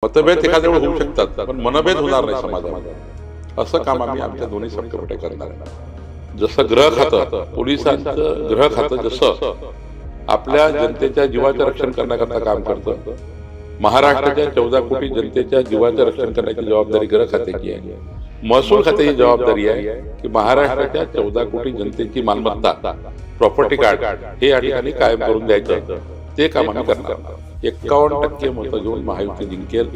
मतभेद एखाद्या वेळी होऊ शकतात, पण मनभेद होणार नाही समाजामध्ये. असं काम आम्ही आमच्या दोन्ही सबकमिट्या करणार आहे. जसं गृह खातं, पोलिसांचं गृह खातं जसं आपल्या जनतेच्या जीवाचं रक्षण करण्याकरता काम करतं, महाराष्ट्राच्या 14 कोटी जनतेच्या जीवाचं रक्षण करण्याची जबाबदारी गृह खात्याची आहे. महसूल खात्याची जबाबदारी आहे की महाराष्ट्राच्या 14 कोटी जनतेची मालमत्ता, प्रॉपर्टी कार्ड हे या ठिकाणी कायम करून द्यायचं. ते काम आम्ही करणार. 51% मतं घेऊन महायुती जिंकेल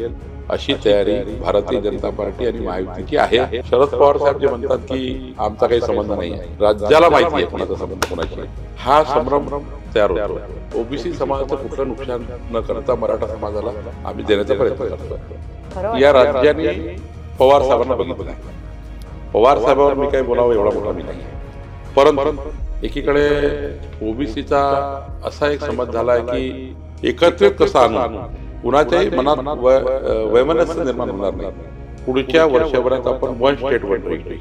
अशी तयारी भारतीय जनता पार्टी आणि महायुतीची आहे. शरद पवार साहेब जे म्हणतात की आमचा काही संबंध नाही आहे, राज्याला माहिती आहे कोणाचा संबंध कोणाशी आहे. हा संभ्रम तयार होतो. ओबीसी समाजाचं कुठलं नुकसान न करता मराठा समाजाला आम्ही देण्याचा प्रयत्न करतो. या राज्याने पवार साहेबांना बघितलं नाही. पवार साहेबांवर मी काही बोलावं एवढा मोठा मी नाही, परंतु एकीकडे ओबीसीचा असा एक समज झाला आहे की एकत्रित कसं आणून कुणाच्याही मनात वैमनस्य निर्माण होणार नाही. पुढच्या वर्षभरात आपण वन स्टेट वन रजिस्ट्री,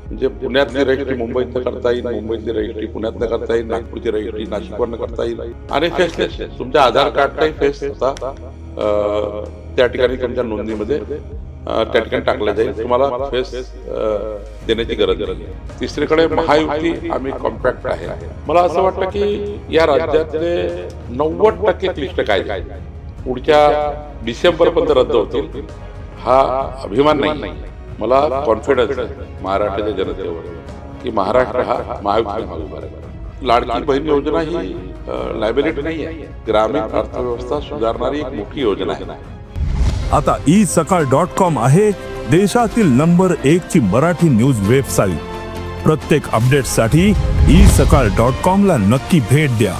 म्हणजे पुण्यातली रजिस्ट्री मुंबईत करता येईल, मुंबईतली रजिस्ट्री पुण्यातनं करता येईल, नागपूरची रजिस्ट्री नाशिकवरनं करता येईल आणि फेसलेस तुमच्या आधार कार्डचाही फेस होता त्या ठिकाणी तुमच्या नोंदणीमध्ये त्या ठिकाणी टाकलं जाईल. तुम्हाला फेस देण्याची गरज नाही. तिसरीकडे महायुती आम्ही कॉम्पॅक्ट आहे. मला असं वाटतं की या राज्यातले 90% क्लिष्ट कायदे पुढच्या डिसेंबरपर्यंत रद्द होतील. हा अभिमान नाही, मला कॉन्फिडन्स आहे महाराष्ट्राच्या जनतेवर की महाराष्ट्र हा महायुती. लाडकी बहीण योजना ही लायबिलिटी नाही आहे, ग्रामीण अर्थव्यवस्था सुधारणारी एक मोठी योजना आहे. आता isakal.com आहे देशातील नंबर 1 ची मराठी न्यूज वेबसाईट. प्रत्येक अपडेटसाठी isakal.com ला नक्की भेट द्या.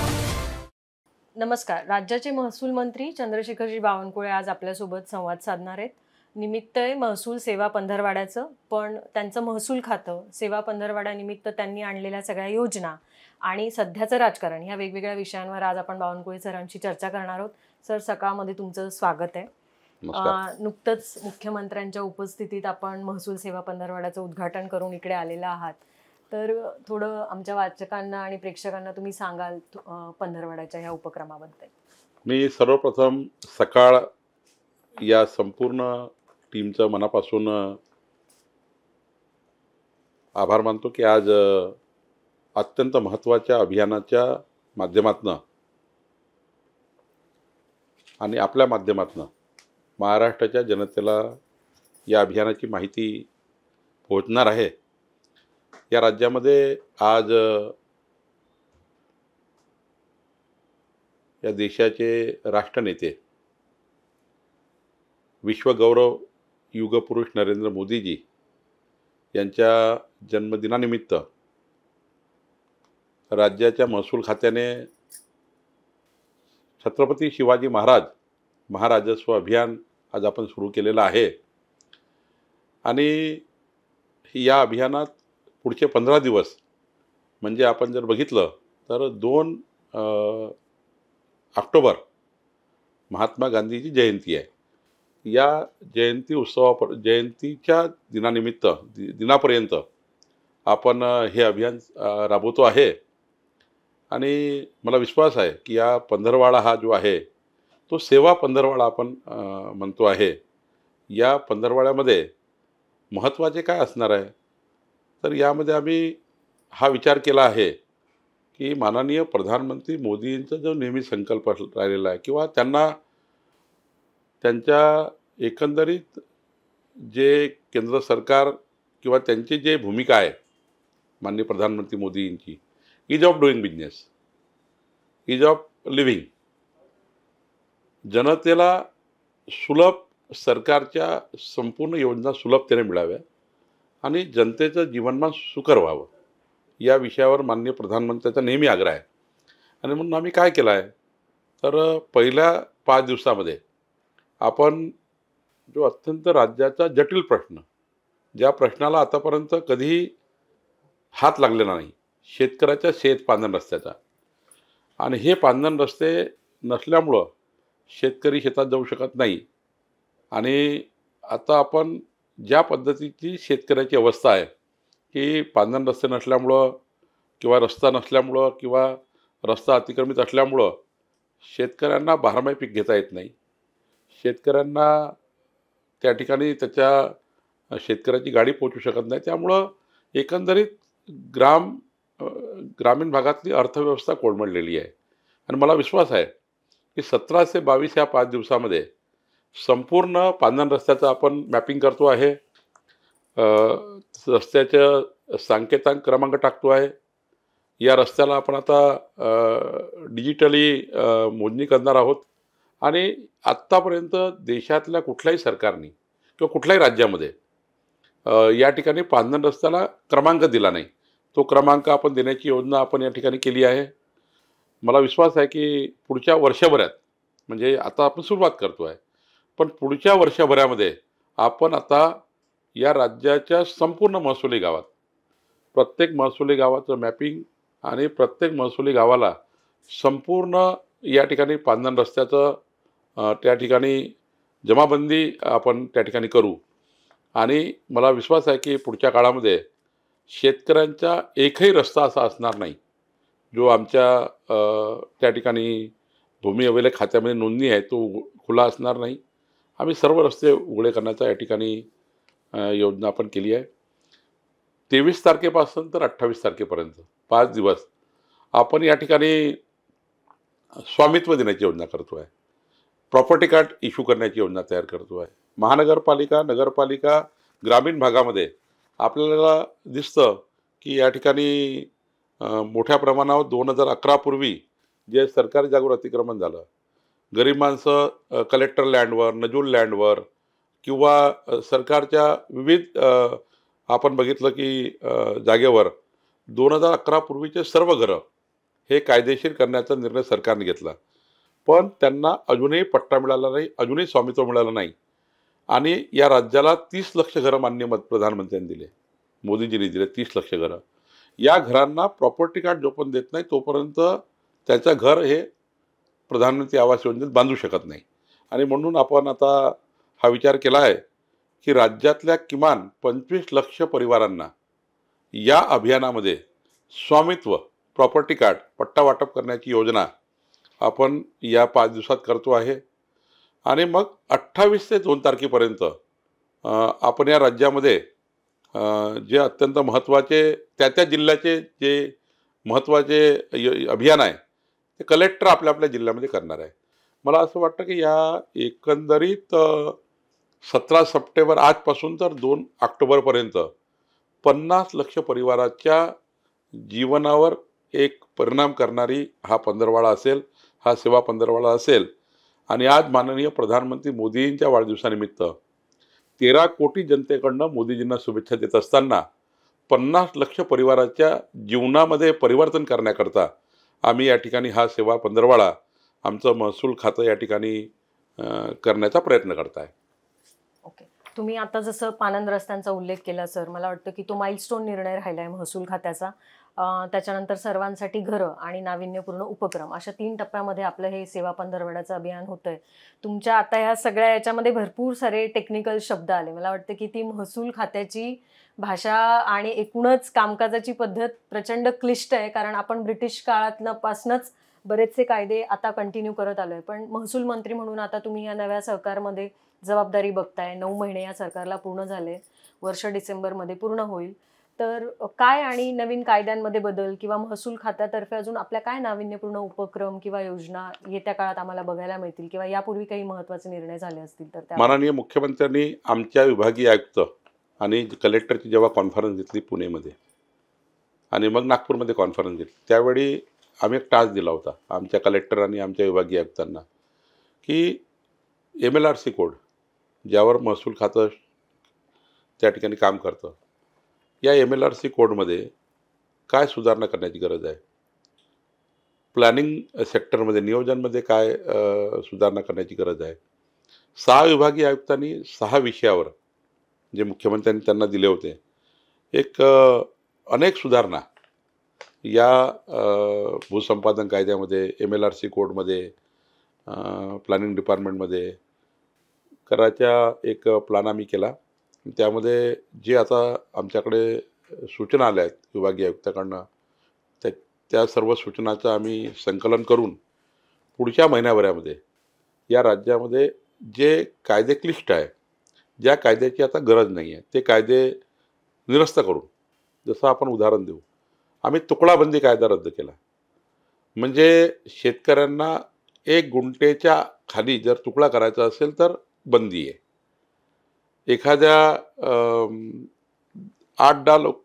नमस्कार. राज्याचे महसूल मंत्री चंद्रशेखरजी बावनकुळे आज आपल्यासोबत संवाद साधणार आहेत. निमित्त आहे महसूल सेवा पंधरवाड्याचं, पण त्यांचं महसूल खातं सेवा पंधरवाड्यानिमित्त त्यांनी आणलेल्या सगळ्या योजना आणि सध्याचं राजकारण ह्या वेगवेगळ्या विषयांवर आज आपण बावनकुळे सरांशी चर्चा करणार आहोत. सर, सकाळमध्ये तुमचं स्वागत आहे. नुकतंच मुख्यमंत्र्यांच्या उपस्थितीत आपण महसूल सेवा पंधरवाड्याचं उद्घाटन करून इकडे आलेला आहात, तर थोडं आमच्या वाचकांना आणि प्रेक्षकांना तुम्ही सांगाल पंधरवाड्याच्या ह्या उपक्रमाबद्दल? मी सर्वप्रथम सकाळ या संपूर्ण टीमचं मनापासून आभार मानतो की आज अत्यंत महत्त्वाच्या अभियानाच्या माध्यमातून आणि आपल्या माध्यमातून महाराष्ट्राच्या जनतेला या अभियानाची माहिती पोहोचणार आहे. या राज्यामध्ये आज या देशाचे राष्ट्रनेते विश्वगौरव युगपुरुष नरेंद्र मोदीजी यांच्या जन्मदिनानिमित्त राज्याच्या महसूल खात्याने छत्रपती शिवाजी महाराजस्व अभियान आज आपण सुरू केलेलं आहे. आणि या अभियानात पुढचे 15 दिवस म्हणजे आपण जर बघितलं तर 2 ऑक्टोबर महात्मा गांधीची जयंती आहे. या जयंतीच्या दिनापर्यंत आपण हे अभियान राबवतो आहे. आणि मला विश्वास आहे की या पंधरवाडा हा जो आहे तो सेवा पंधरवाडा आपण म्हणतो आहे. या पंधरवाड्यामध्ये महत्त्वाचे काय असणार आहे, तर यामध्ये आम्ही हा विचार केला आहे की माननीय प्रधानमंत्री मोदींचा जो नेहमी संकल्प राहिलेला आहे किंवा त्यांना त्यांच्या एकंदरीत जे केंद्र सरकार किंवा त्यांची जे भूमिका आहे माननीय प्रधानमंत्री मोदींची, ease of doing business, ease of living, जनतेला सुलभ सरकारच्या संपूर्ण योजना सुलभतेने मिळाव्या आणि जनतेचं जीवनमान सुकर व्हावं, या विषयावर माननीय प्रधानमंत्र्यांचा नेहमी आग्रह आहे. आणि म्हणून आम्ही काय केलं आहे, तर पहिल्या 5 दिवसामध्ये आपण जो अत्यंत राज्याचा जटिल प्रश्न, ज्या प्रश्नाला आतापर्यंत कधीही हात लागलेला नाही, शेतकऱ्याच्या शेत पांधन रस्त्याचा, आणि हे पांधन रस्ते नसल्यामुळं शेतकरी शेतात जाऊ शकत नाही. आणि आता आपण ज्या पद्धतीची शेतकऱ्याची अवस्था आहे की पांधन रस्ते नसल्यामुळं किंवा रस्ता नसल्यामुळं किंवा रस्ता अतिक्रमित असल्यामुळं शेतकऱ्यांना बारमाही पीक घेता येत नाही. शेतकऱ्यांना त्या ठिकाणी त्याच्या शेतकऱ्याची गाडी पोहोचू शकत नाही. त्यामुळं एकंदरीत ग्रामीण भागातली अर्थव्यवस्था कोलमडलेली आहे. आणि मला विश्वास आहे की 17 ते 22 या 5 दिवसामध्ये संपूर्ण पांधन रस्त्याचं आपण मॅपिंग करतो आहे. रस्त्याच्या सांकेतांक क्रमांक टाकतो आहे. या रस्त्याला आपण आता डिजिटली मोजणी करणार आहोत. आणि आत्तापर्यंत देशातल्या कुठल्याही सरकारने किंवा कुठल्याही राज्यामध्ये या ठिकाणी पांधन रस्त्याला क्रमांक दिला नाही. तो क्रमांक आपण देण्याची योजना आपण या ठिकाणी केली आहे. मला विश्वास आहे की पुढच्या वर्षभरात, म्हणजे आता आपण सुरुवात करतो आहे, पण पुढच्या वर्षभरामध्ये आपण आता या राज्याच्या संपूर्ण महसुली गावात, प्रत्येक महसुली गावाचं मॅपिंग आणि प्रत्येक महसुली गावाला संपूर्ण या ठिकाणी पांधन रस्त्याचं त्या ठिकाणी जमाबंदी आपण त्या ठिकाणी करू. आणि मला विश्वास आहे की पुढच्या काळामध्ये शेतकऱ्यांचा एकही रस्ता असा असणार नाही जो आमच्या त्या ठिकाणी भूमी अभिलेख खात्यामध्ये नोंदणी आहे तो खुला असणार नाही. आम्ही सर्व रस्ते उघडे करण्याचा या ठिकाणी योजना आपण केली आहे. 23 तारखेपासून तर 28 तारखेपर्यंत 5 दिवस आपण या ठिकाणी स्वामित्व देण्याची योजना करतो आहे. प्रॉपर्टी कार्ड इश्यू करण्याची योजना तयार करतो आहे. महानगरपालिका, नगरपालिका, ग्रामीण भागामध्ये आपल्याला दिसतं की या ठिकाणी मोठ्या प्रमाणावर 2011 पूर्वी जे सरकारी जागेवर अतिक्रमण झालं, गरीब माणसं कलेक्टर लँडवर, नजूल लँडवर किंवा सरकारच्या विविध आपण बघितलं की जागेवर 2011 पूर्वीचे सर्व घरं हे कायदेशीर करण्याचा निर्णय सरकारने घेतला. पण त्यांना अजूनही पट्टा मिळाला नाही, अजूनही स्वामित्व मिळालं नाही. आणि या राज्याला 30 लक्ष घरं माननीय प्रधानमंत्र्यांनी दिले, मोदीजींनी दिले 30 लक्ष घरं. या घरांना प्रॉपर्टी कार्ड जोपर्यंत देत नाही तोपर्यंत त्याचं घर हे प्रधानमंत्री आवास योजनेत बांधू शकत नाही. आणि म्हणून आपण आता हा विचार केला आहे की राज्यातल्या किमान 25 लक्ष परिवारांना या अभियानामध्ये स्वामित्व, प्रॉपर्टी कार्ड, पट्टा वाटप करण्याची योजना आपण या 5 दिवसात करतो आहे. आणि मग 28 ते 2 तारखेपर्यंत आपण या राज्यामध्ये जे अत्यंत महत्त्वाचे त्या जिल्ह्याचे जे महत्त्वाचे अभियान आहे ते कलेक्टर आपल्या जिल्ह्यामध्ये करणार आहे. मला असं वाटतं की या एकंदरीत 17 सप्टेंबर आजपासून तर 2 ऑक्टोबरपर्यंत 50 लक्ष परिवाराच्या जीवनावर एक परिणाम करणारी हा पंधरवाडा असेल, हा सेवा पंधरवाडा असेल. आणि आज माननीय प्रधानमंत्री मोदींच्या वाढदिवसानिमित्त 13 कोटी जनतेकडनं मोदीजींना शुभेच्छा देत असताना 50 लक्ष परिवाराच्या जीवनामध्ये परिवर्तन करण्याकरता आम्ही या ठिकाणी हा सेवा पंधरवाडा आमचं महसूल खातं या ठिकाणी करण्याचा प्रयत्न करत आहे. ओके, तुम्ही आता जसं पानंद रस्त्यांचा उल्लेख केला सर, मला वाटतं की तो माइलस्टोन निर्णय राहिला आहे महसूल खात्याचा. त्याच्यानंतर सर्वांसाठी घरं आणि नाविन्यपूर्ण उपक्रम अशा 3 टप्प्यामध्ये आपलं हे सेवा पंधरवड्याचं अभियान होतंय. तुमच्या आता ह्या सगळ्या याच्यामध्ये भरपूर सारे टेक्निकल शब्द आले. मला वाटतं की ती महसूल खात्याची भाषा आणि एकूणच कामकाजाची पद्धत प्रचंड क्लिष्ट आहे, कारण आपण ब्रिटिश काळातपासूनच बरेचसे कायदे आता कंटिन्यू करत आलोय. पण महसूल मंत्री म्हणून आता तुम्ही या नव्या सरकारमध्ये जबाबदारी बघताय. 9 महिने या सरकारला पूर्ण झाले, वर्ष डिसेंबरमध्ये पूर्ण होईल. तर काय आणि नवीन कायद्यांमध्ये बदल किंवा महसूल खात्यातर्फे अजून आपल्या काय नाविन्यपूर्ण उपक्रम किंवा योजना येत्या काळात आम्हाला बघायला मिळतील किंवा यापूर्वी काही महत्त्वाचे निर्णय झाले असतील तर त्या? माननीय मुख्यमंत्र्यांनी आमच्या विभागीय आयुक्त आणि कलेक्टरची जेव्हा कॉन्फरन्स घेतली पुणेमध्ये आणि मग नागपूरमध्ये कॉन्फरन्स घेतली, त्यावेळी आम्ही एक टास्क दिला होता आमच्या कलेक्टर आणि आमच्या विभागीय आयुक्तांना की MLRC कोड ज्यावर महसूल खातं त्या ठिकाणी काम करतं, या MLRC कोडमध्ये काय सुधारणा करण्याची गरज आहे, प्लॅनिंग सेक्टरमध्ये नियोजनमध्ये काय सुधारणा करण्याची गरज आहे. 6 विभागीय आयुक्तांनी 6 विषयावर जे मुख्यमंत्र्यांनी त्यांना दिले होते एक अनेक सुधारणा या भूसंपादन कायद्यामध्ये, MLRC कोडमध्ये, प्लॅनिंग डिपार्टमेंटमध्ये करायचा एक प्लॅन आम्ही केला. त्यामध्ये जे आता आमच्याकडे सूचना आल्या आहेत विभागीय आयुक्ताकडनं त्या सर्व सूचनाचं आम्ही संकलन करून पुढच्या महिन्याभरामध्ये या राज्यामध्ये जे कायदे क्लिष्ट आहे, ज्या कायद्याची आता गरज नाही आहे, ते कायदे निरस्त करून, जसं आपण उदाहरण देऊ, आम्ही तुकडाबंदी कायदा रद्द केला. म्हणजे शेतकऱ्यांना 1 गुंठेच्या खाली जर तुकडा करायचा असेल तर बंदी आहे. एखाद्या 8-10 लोक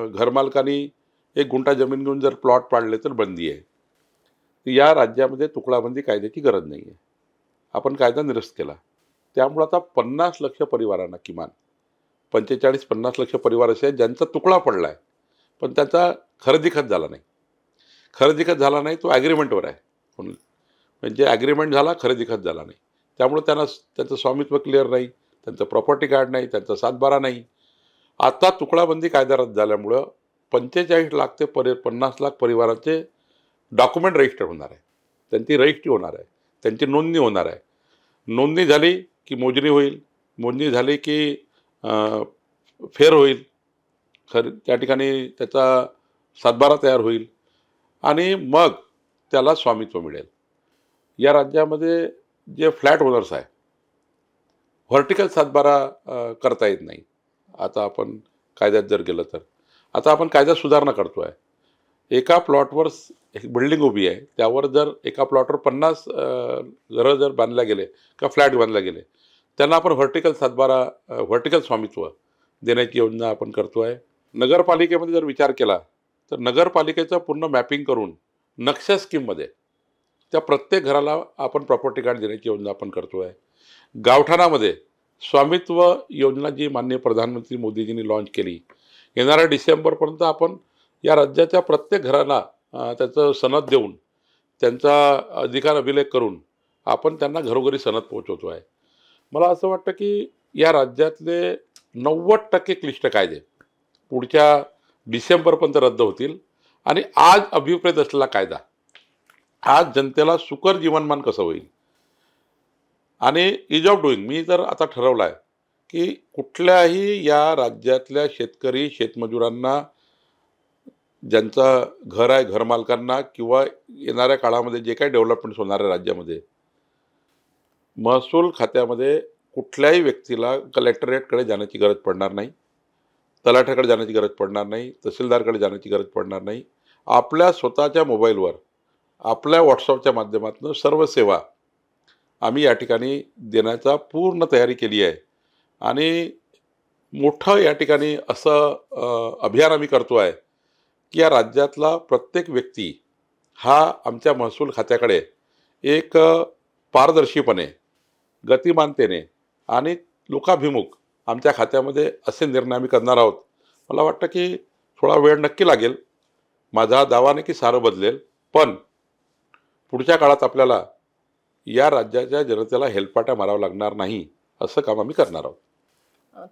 घरमालकांनी 1 गुंठा जमीन घेऊन जर प्लॉट पाडले तर बंदी आहे. या राज्यामध्ये तुकडाबंदी कायद्याची गरज नाही आहे. आपण कायदा निरस्त केला. त्यामुळे आता 50 लक्ष परिवारांना किमान 45-50 लक्ष परिवार असे आहेत ज्यांचा तुकडा पडला आहे, पण त्याचा खरेदी खत झाला नाही. खरेदी खत झाला नाही, तो ॲग्रीमेंटवर आहे. म्हणजे ॲग्रीमेंट झाला, खरेदी खत झाला नाही. त्यामुळे त्यांना त्यांचं स्वामित्व क्लिअर नाही, त्यांचं प्रॉपर्टी कार्ड नाही, त्यांचा 7/12 नाही. आता तुकडाबंदी कायदा रद्द झाल्यामुळं 45 लाख ते 50 लाख परिवाराचे डॉक्युमेंट रजिस्टर होणार आहे, त्यांची रजिस्ट्री होणार आहे, त्यांची नोंदणी होणार आहे. नोंदणी झाली की मोजणी होईल, मोजणी झाली की फेर होईल, त्या ठिकाणी त्याचा 7/12 तयार होईल आणि मग त्याला स्वामित्व मिळेल. या राज्यामध्ये जे फ्लॅट ओनर्स आहे, व्हर्टिकल 7/12 करता येत नाही. आता आपण कायद्यात जर गेलं तर आता आपण कायद्यात सुधारणा करतो आहे. एका प्लॉटवर एक बिल्डिंग उभी आहे, त्यावर जर एका प्लॉटवर 50 घरं जर बांधल्या गेले किंवा फ्लॅट बांधल्या गेले, त्यांना आपण व्हर्टिकल 7/12 व्हर्टिकल स्वामित्व देण्याची योजना आपण करतो आहे. नगरपालिकेमध्ये जर विचार केला तर नगरपालिकेचं पूर्ण मॅपिंग करून नक्षा स्कीममध्ये त्या प्रत्येक घराला आपण प्रॉपर्टी कार्ड देण्याची योजना आपण करतो आहे. गावठाणामध्ये स्वामित्व योजना जी माननीय प्रधानमंत्री मोदीजींनी लॉन्च केली, येणाऱ्या डिसेंबरपर्यंत आपण या राज्याच्या प्रत्येक घराला त्याचं सनद देऊन, त्यांचा अधिकार अभिलेख करून आपण त्यांना घरोघरी सनद पोहोचवतो आहे. मला असं वाटतं की या राज्यातले 90% क्लिष्ट कायदे पुढच्या डिसेंबरपर्यंत रद्द होतील आणि आज अभिप्रेत असलेला कायदा आज जनतेला सुकर जीवनमान कसं होईल आणि इज ऑफ डुईंग, मी तर आता ठरवलं आहे की कुठल्याही या राज्यातल्या शेतकरी शेतमजुरांना, ज्यांचं घर आहे, घरमालकांना किंवा येणाऱ्या काळामध्ये जे काही डेव्हलपमेंट्स होणार आहे राज्यामध्ये, महसूल खात्यामध्ये कुठल्याही व्यक्तीला कलेक्टरेटकडे जाण्याची गरज पडणार नाही, तलाठ्याकडे जाण्याची गरज पडणार नाही, तहसीलदारकडे जाण्याची गरज पडणार नाही. आपल्या स्वतःच्या मोबाईलवर, आपल्या व्हॉट्सअपच्या माध्यमातून सर्व सेवा आम्ही या ठिकाणी देण्याचा पूर्ण तयारी केली आहे. आणि मोठं या ठिकाणी असं अभियान आम्ही करतो आहे की या राज्यातला प्रत्येक व्यक्ती हा आमच्या महसूल खात्याकडे एक पारदर्शीपणे, गतिमानतेने आणि लोकाभिमुख आमच्या खात्यामध्ये असे निर्णय आम्ही करणार आहोत. मला वाटतं की थोडा वेळ नक्की लागेल, माझा दावा नाही की सारं बदलेल, पण पुढच्या काळात आपल्याला या राज्याच्या जनतेला हेलपाट्या मारावं लागणार नाही, असं काम आम्ही करणार आहोत.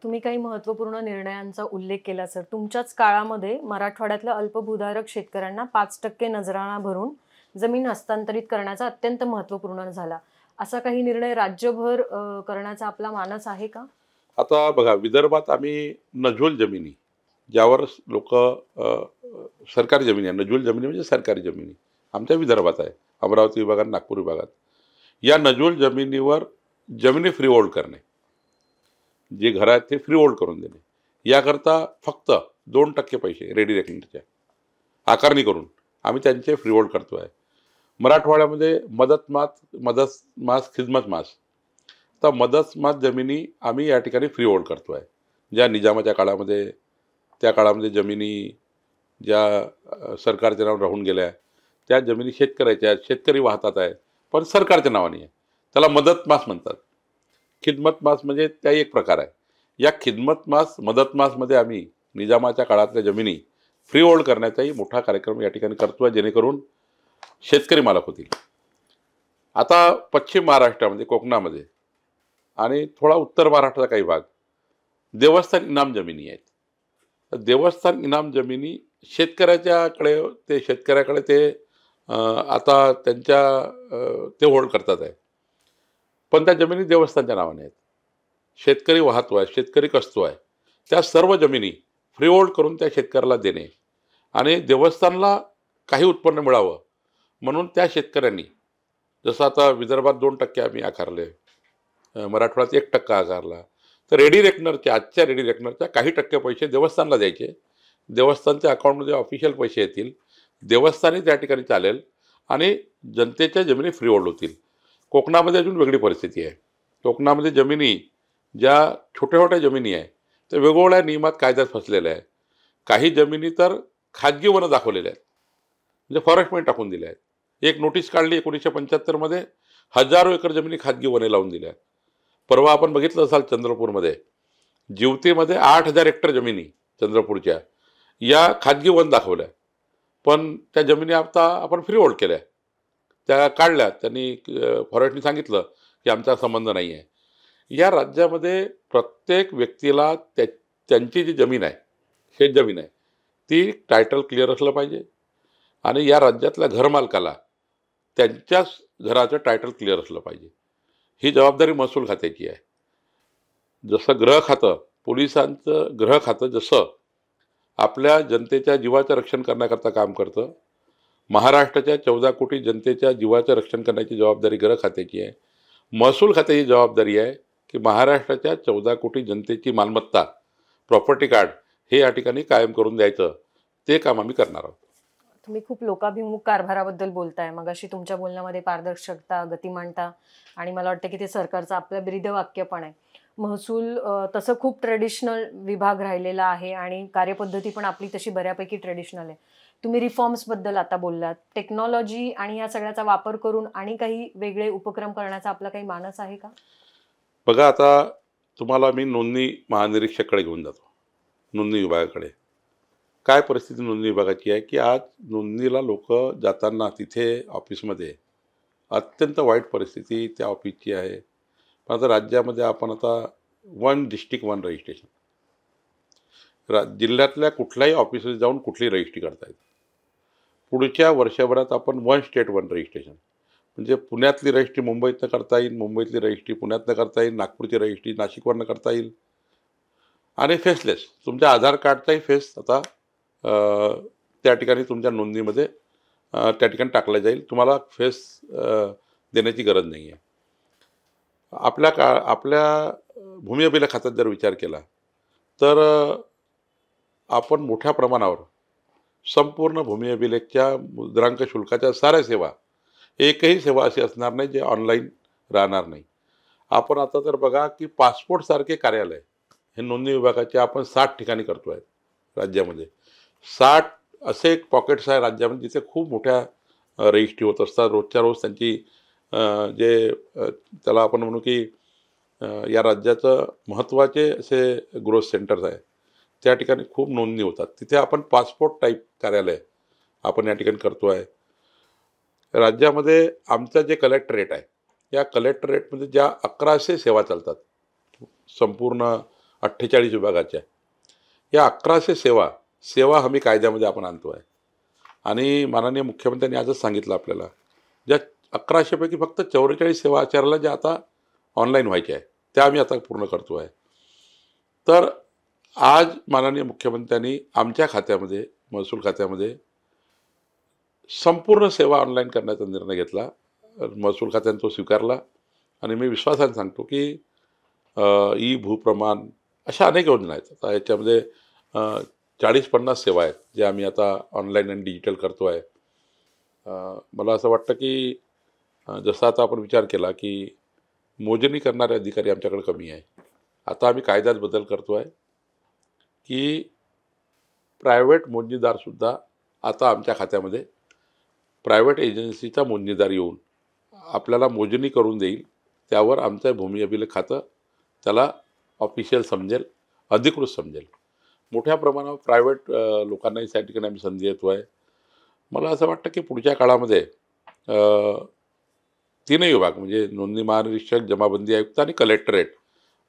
तुम्ही काही महत्त्वपूर्ण निर्णयांचा उल्लेख केला सर. तुमच्याच काळामध्ये मराठवाड्यातल्या अल्पभूधारक शेतकऱ्यांना 5% नजराणा भरून जमीन हस्तांतरित करण्याचा अत्यंत महत्त्वपूर्ण झाला. असा काही निर्णय राज्यभर करण्याचा आपला मानस आहे का? आता बघा, विदर्भात आम्ही नजूल जमिनी, ज्यावर लोक सरकारी जमिनी आहे, नजूल जमिनी म्हणजे सरकारी जमिनी आमच्या विदर्भात आहे, अमरावती विभागात, नागपूर विभागात. या नजूल जमिनीवर जमिनी फ्री होल्ड करणे, जे घर आहेत ते फ्री होल्ड करून देणे, याकरता फक्त 2% पैसे रेडी रेकनिंगच्या आकारणी करून आम्ही त्यांचे फ्री होल्ड करतो आहे. मराठवाड्यामध्ये मदत मास खिदमत मास, तर मदत मास जमिनी आम्ही या ठिकाणी फ्री होल्ड करतो आहे. ज्या निजामाच्या काळामध्ये, त्या काळामध्ये जमिनी ज्या सरकारच्या नावावर राहून गेल्या, त्या जमिनी शेतकऱ्याच्या आहेत, शेतकरी वाहतात आहे, पण सरकारच्या नावाने आहे, त्याला मदत मास म्हणतात. खिदमत मास म्हणजे त्याही एक प्रकार आहे. या खिदमत मास, मदत मासमध्ये आम्ही निजामाच्या काळातल्या जमिनी फ्री होल्ड करण्याचाही मोठा कार्यक्रम या ठिकाणी करतो आहे, जेणेकरून शेतकरी मालक होतील. आता पश्चिम महाराष्ट्रामध्ये, कोकणामध्ये आणि थोडा उत्तर महाराष्ट्राचा काही भाग देवस्थान इनाम जमिनी आहेत. देवस्थान इनाम जमिनी शेतकऱ्याकडे ते आता ते होल्ड करतात आहे, पण त्या जमिनी देवस्थानच्या नावाने आहेत. शेतकरी वाहतो आहे, शेतकरी कसतो आहे, त्या सर्व जमिनी फ्री होल्ड करून त्या शेतकऱ्याला देणे आणि देवस्थानला काही उत्पन्न मिळावं म्हणून त्या शेतकऱ्यांनी, जसं आता विदर्भात 2% आम्ही आकारले, मराठवाड्यात 1% आकारला, तर रेडी रेकनरच्या आजच्या रेडी रेकनरच्या काही टक्के पैसे देवस्थानला द्यायचे. देवस्थानच्या अकाउंटमध्ये ऑफिशियल पैसे येतील, देवस्थानही त्या ठिकाणी चालेल आणि जनतेच्या जमिनी फ्री होल्ड होतील. कोकणामध्ये अजून वेगळी परिस्थिती आहे. कोकणामध्ये जमिनी ज्या छोट्या छोट्या जमिनी आहे त्या वेगवेगळ्या नियमात कायद्यात फसलेल्या आहे. काही जमिनी तर खाजगी वनं दाखवलेल्या आहेत, म्हणजे फॉरेस्टमध्ये टाकून दिल्या आहेत. एक नोटीस काढली 1975 मध्ये, हजारो एकर जमिनी खाजगी वने लावून दिल्या. परवा आपण बघितलं असाल चंद्रपूरमध्ये, जिवतीमध्ये 8,000 हेक्टर जमिनी चंद्रपूरच्या या खाजगी वन दाखवल्या, पण त्या जमिनी आता आपण फ्री होल्ड केल्या, त्या काढल्या. त्यांनी फॉरेस्टनी सांगितलं की आमचा संबंध नाही आहे. या राज्यामध्ये प्रत्येक व्यक्तीला त्यांची जी जमीन आहे, शेत जमीन आहे, ती टायटल क्लिअर असलं पाहिजे आणि या राज्यातल्या घरमालकाला त्यांच्याच घराचं टायटल क्लिअर असलं पाहिजे. ही जबाबदारी महसूल खात्याची आहे. जसं गृह खातं, पोलिसांचं गृह खातं जसं आपल्या जनतेच्या जीवाचं रक्षण करण्याकरता काम करतं, महाराष्ट्राच्या 14 कोटी जनतेच्या जीवाचं रक्षण करण्याची जबाबदारी गृह खात्याची आहे. महसूल खात्याची जबाबदारी आहे की महाराष्ट्राच्या 14 कोटी जनतेची मालमत्ता, प्रॉपर्टी कार्ड हे या ठिकाणी कायम करून द्यायचं, ते काम आम्ही करणार आहोत. तुम्ही खूप लोकाभिमुख कारभाराबद्दल बोलताय. मगाशी तुमच्या बोलण्यामध्ये पारदर्शकता, गतिमानता आणि मला वाटतं की ते सरकारचं आपलं ब्रीदवाक्य पण आहे. महसूल तसं खूप ट्रेडिशनल विभाग राहिलेला आहे आणि कार्यपद्धती पण आपली तशी बऱ्यापैकी ट्रेडिशनल आहे. तुम्ही रिफॉर्म्सबद्दल आता बोललात. टेक्नॉलॉजी आणि या सगळ्याचा वापर करून आणि काही वेगळे उपक्रम करण्याचा आपला काही मानस आहे का? बघा, आता तुम्हाला मी नोंदणी महानिरीक्षककडे घेऊन जातो, नोंदणी विभागाकडे. काय परिस्थिती नोंदणी विभागाची आहे की आज नोंदणीला लोक जाताना तिथे ऑफिसमध्ये अत्यंत वाईट परिस्थिती त्या ऑफिसची आहे. पण आता राज्यामध्ये आपण आता 1 डिस्ट्रिक्ट 1 रजिस्ट्रेशन, जिल्ह्यातल्या कुठल्याही ऑफिसमध्ये जाऊन कुठलीही रजिस्ट्री करता येते. पुढच्या वर्षभरात आपण 1 स्टेट 1 रजिस्ट्रेशन, म्हणजे पुण्यातली रजिस्ट्री मुंबईतनं करता येईल, मुंबईतली रजिस्ट्री पुण्यातनं करता येईल, नागपूरची रजिस्ट्री नाशिकवरनं करता येईल आणि फेसलेस. तुमच्या आधार कार्डचाही फेस आता त्या ठिकाणी तुमच्या नोंदणीमध्ये त्या ठिकाणी टाकला जाईल. तुम्हाला फेस देण्याची गरज नाही आहे. आपल्या भूमी अभिलेख खात्यात जर विचार केला तर आपण मोठ्या प्रमाणावर संपूर्ण भूमी अभिलेखच्या मुद्रांक शुल्काच्या साऱ्या सेवा, एकही सेवा अशी असणार नाही जे ऑनलाईन राहणार नाही. आपण आता तर बघा की पासपोर्टसारखे कार्यालय हे नोंदणी विभागाचे आपण 60 ठिकाणी करतो आहे राज्यामध्ये. 60 असे एक पॉकेट्स आहे राज्यामध्ये जिथे खूप मोठ्या रजिस्ट्री होत असतात. रोजच्या रोज त्यांची त्याला आपण म्हणू की या राज्याचं महत्त्वाचे असे ग्रोथ सेंटर्स आहे, त्या ठिकाणी खूप नोंदणी होतात. तिथे आपण पासपोर्ट टाईप कार्यालय आपण या ठिकाणी करतो आहे. राज्यामध्ये आमचं जे कलेक्टरेट आहे, या कलेक्टरेटमध्ये ज्या 1100 सेवा चालतात संपूर्ण 48 विभागाच्या, या 1100 सेवा हमी कायद्यामध्ये आपण आणतो आहे. आणि माननीय मुख्यमंत्र्यांनी आजच सांगितलं आपल्याला, ज्या 1100 पैकी फक्त 44 सेवा आचाराला ज्या आता ऑनलाईन व्हायच्या आहे त्या आम्ही आता पूर्ण करतो आहे. तर आज माननीय मुख्यमंत्र्यांनी आमच्या खात्यामध्ये, महसूल खात्यामध्ये संपूर्ण सेवा ऑनलाईन करण्याचा निर्णय घेतला. महसूल खात्याने तो स्वीकारला आणि मी विश्वासाने सांगतो की ई भूप्रमाण अशा अनेक योजना आहेत. आता याच्यामध्ये 40-50 सेवा आहेत ज्या आम्ही आता ऑनलाईन आणि डिजिटल करतो आहे. मला असं वाटतं की जसं आता आपण विचार केला की मोजणी करणारे अधिकारी आमच्याकडे कमी आहे, आता आम्ही कायद्यात बदल करतो आहे की प्रायव्हेट मोजणीदारसुद्धा आता आमच्या खात्यामध्ये प्रायव्हेट एजन्सीचा मोजणीदार येऊन आपल्याला मोजणी करून देईल. त्यावर आमचं भूमी अभिलेख खातं त्याला ऑफिशियल समजेल, अधिकृत समजेल. मोठ्या प्रमाणावर प्रायव्हेट लोकांनाही त्या ठिकाणी आम्ही संधी देतो आहे. मला असं वाटतं की पुढच्या काळामध्ये 3 विभाग म्हणजे नोंदणी महानिरीक्षक, जमाबंदी आयुक्त आणि कलेक्टरेट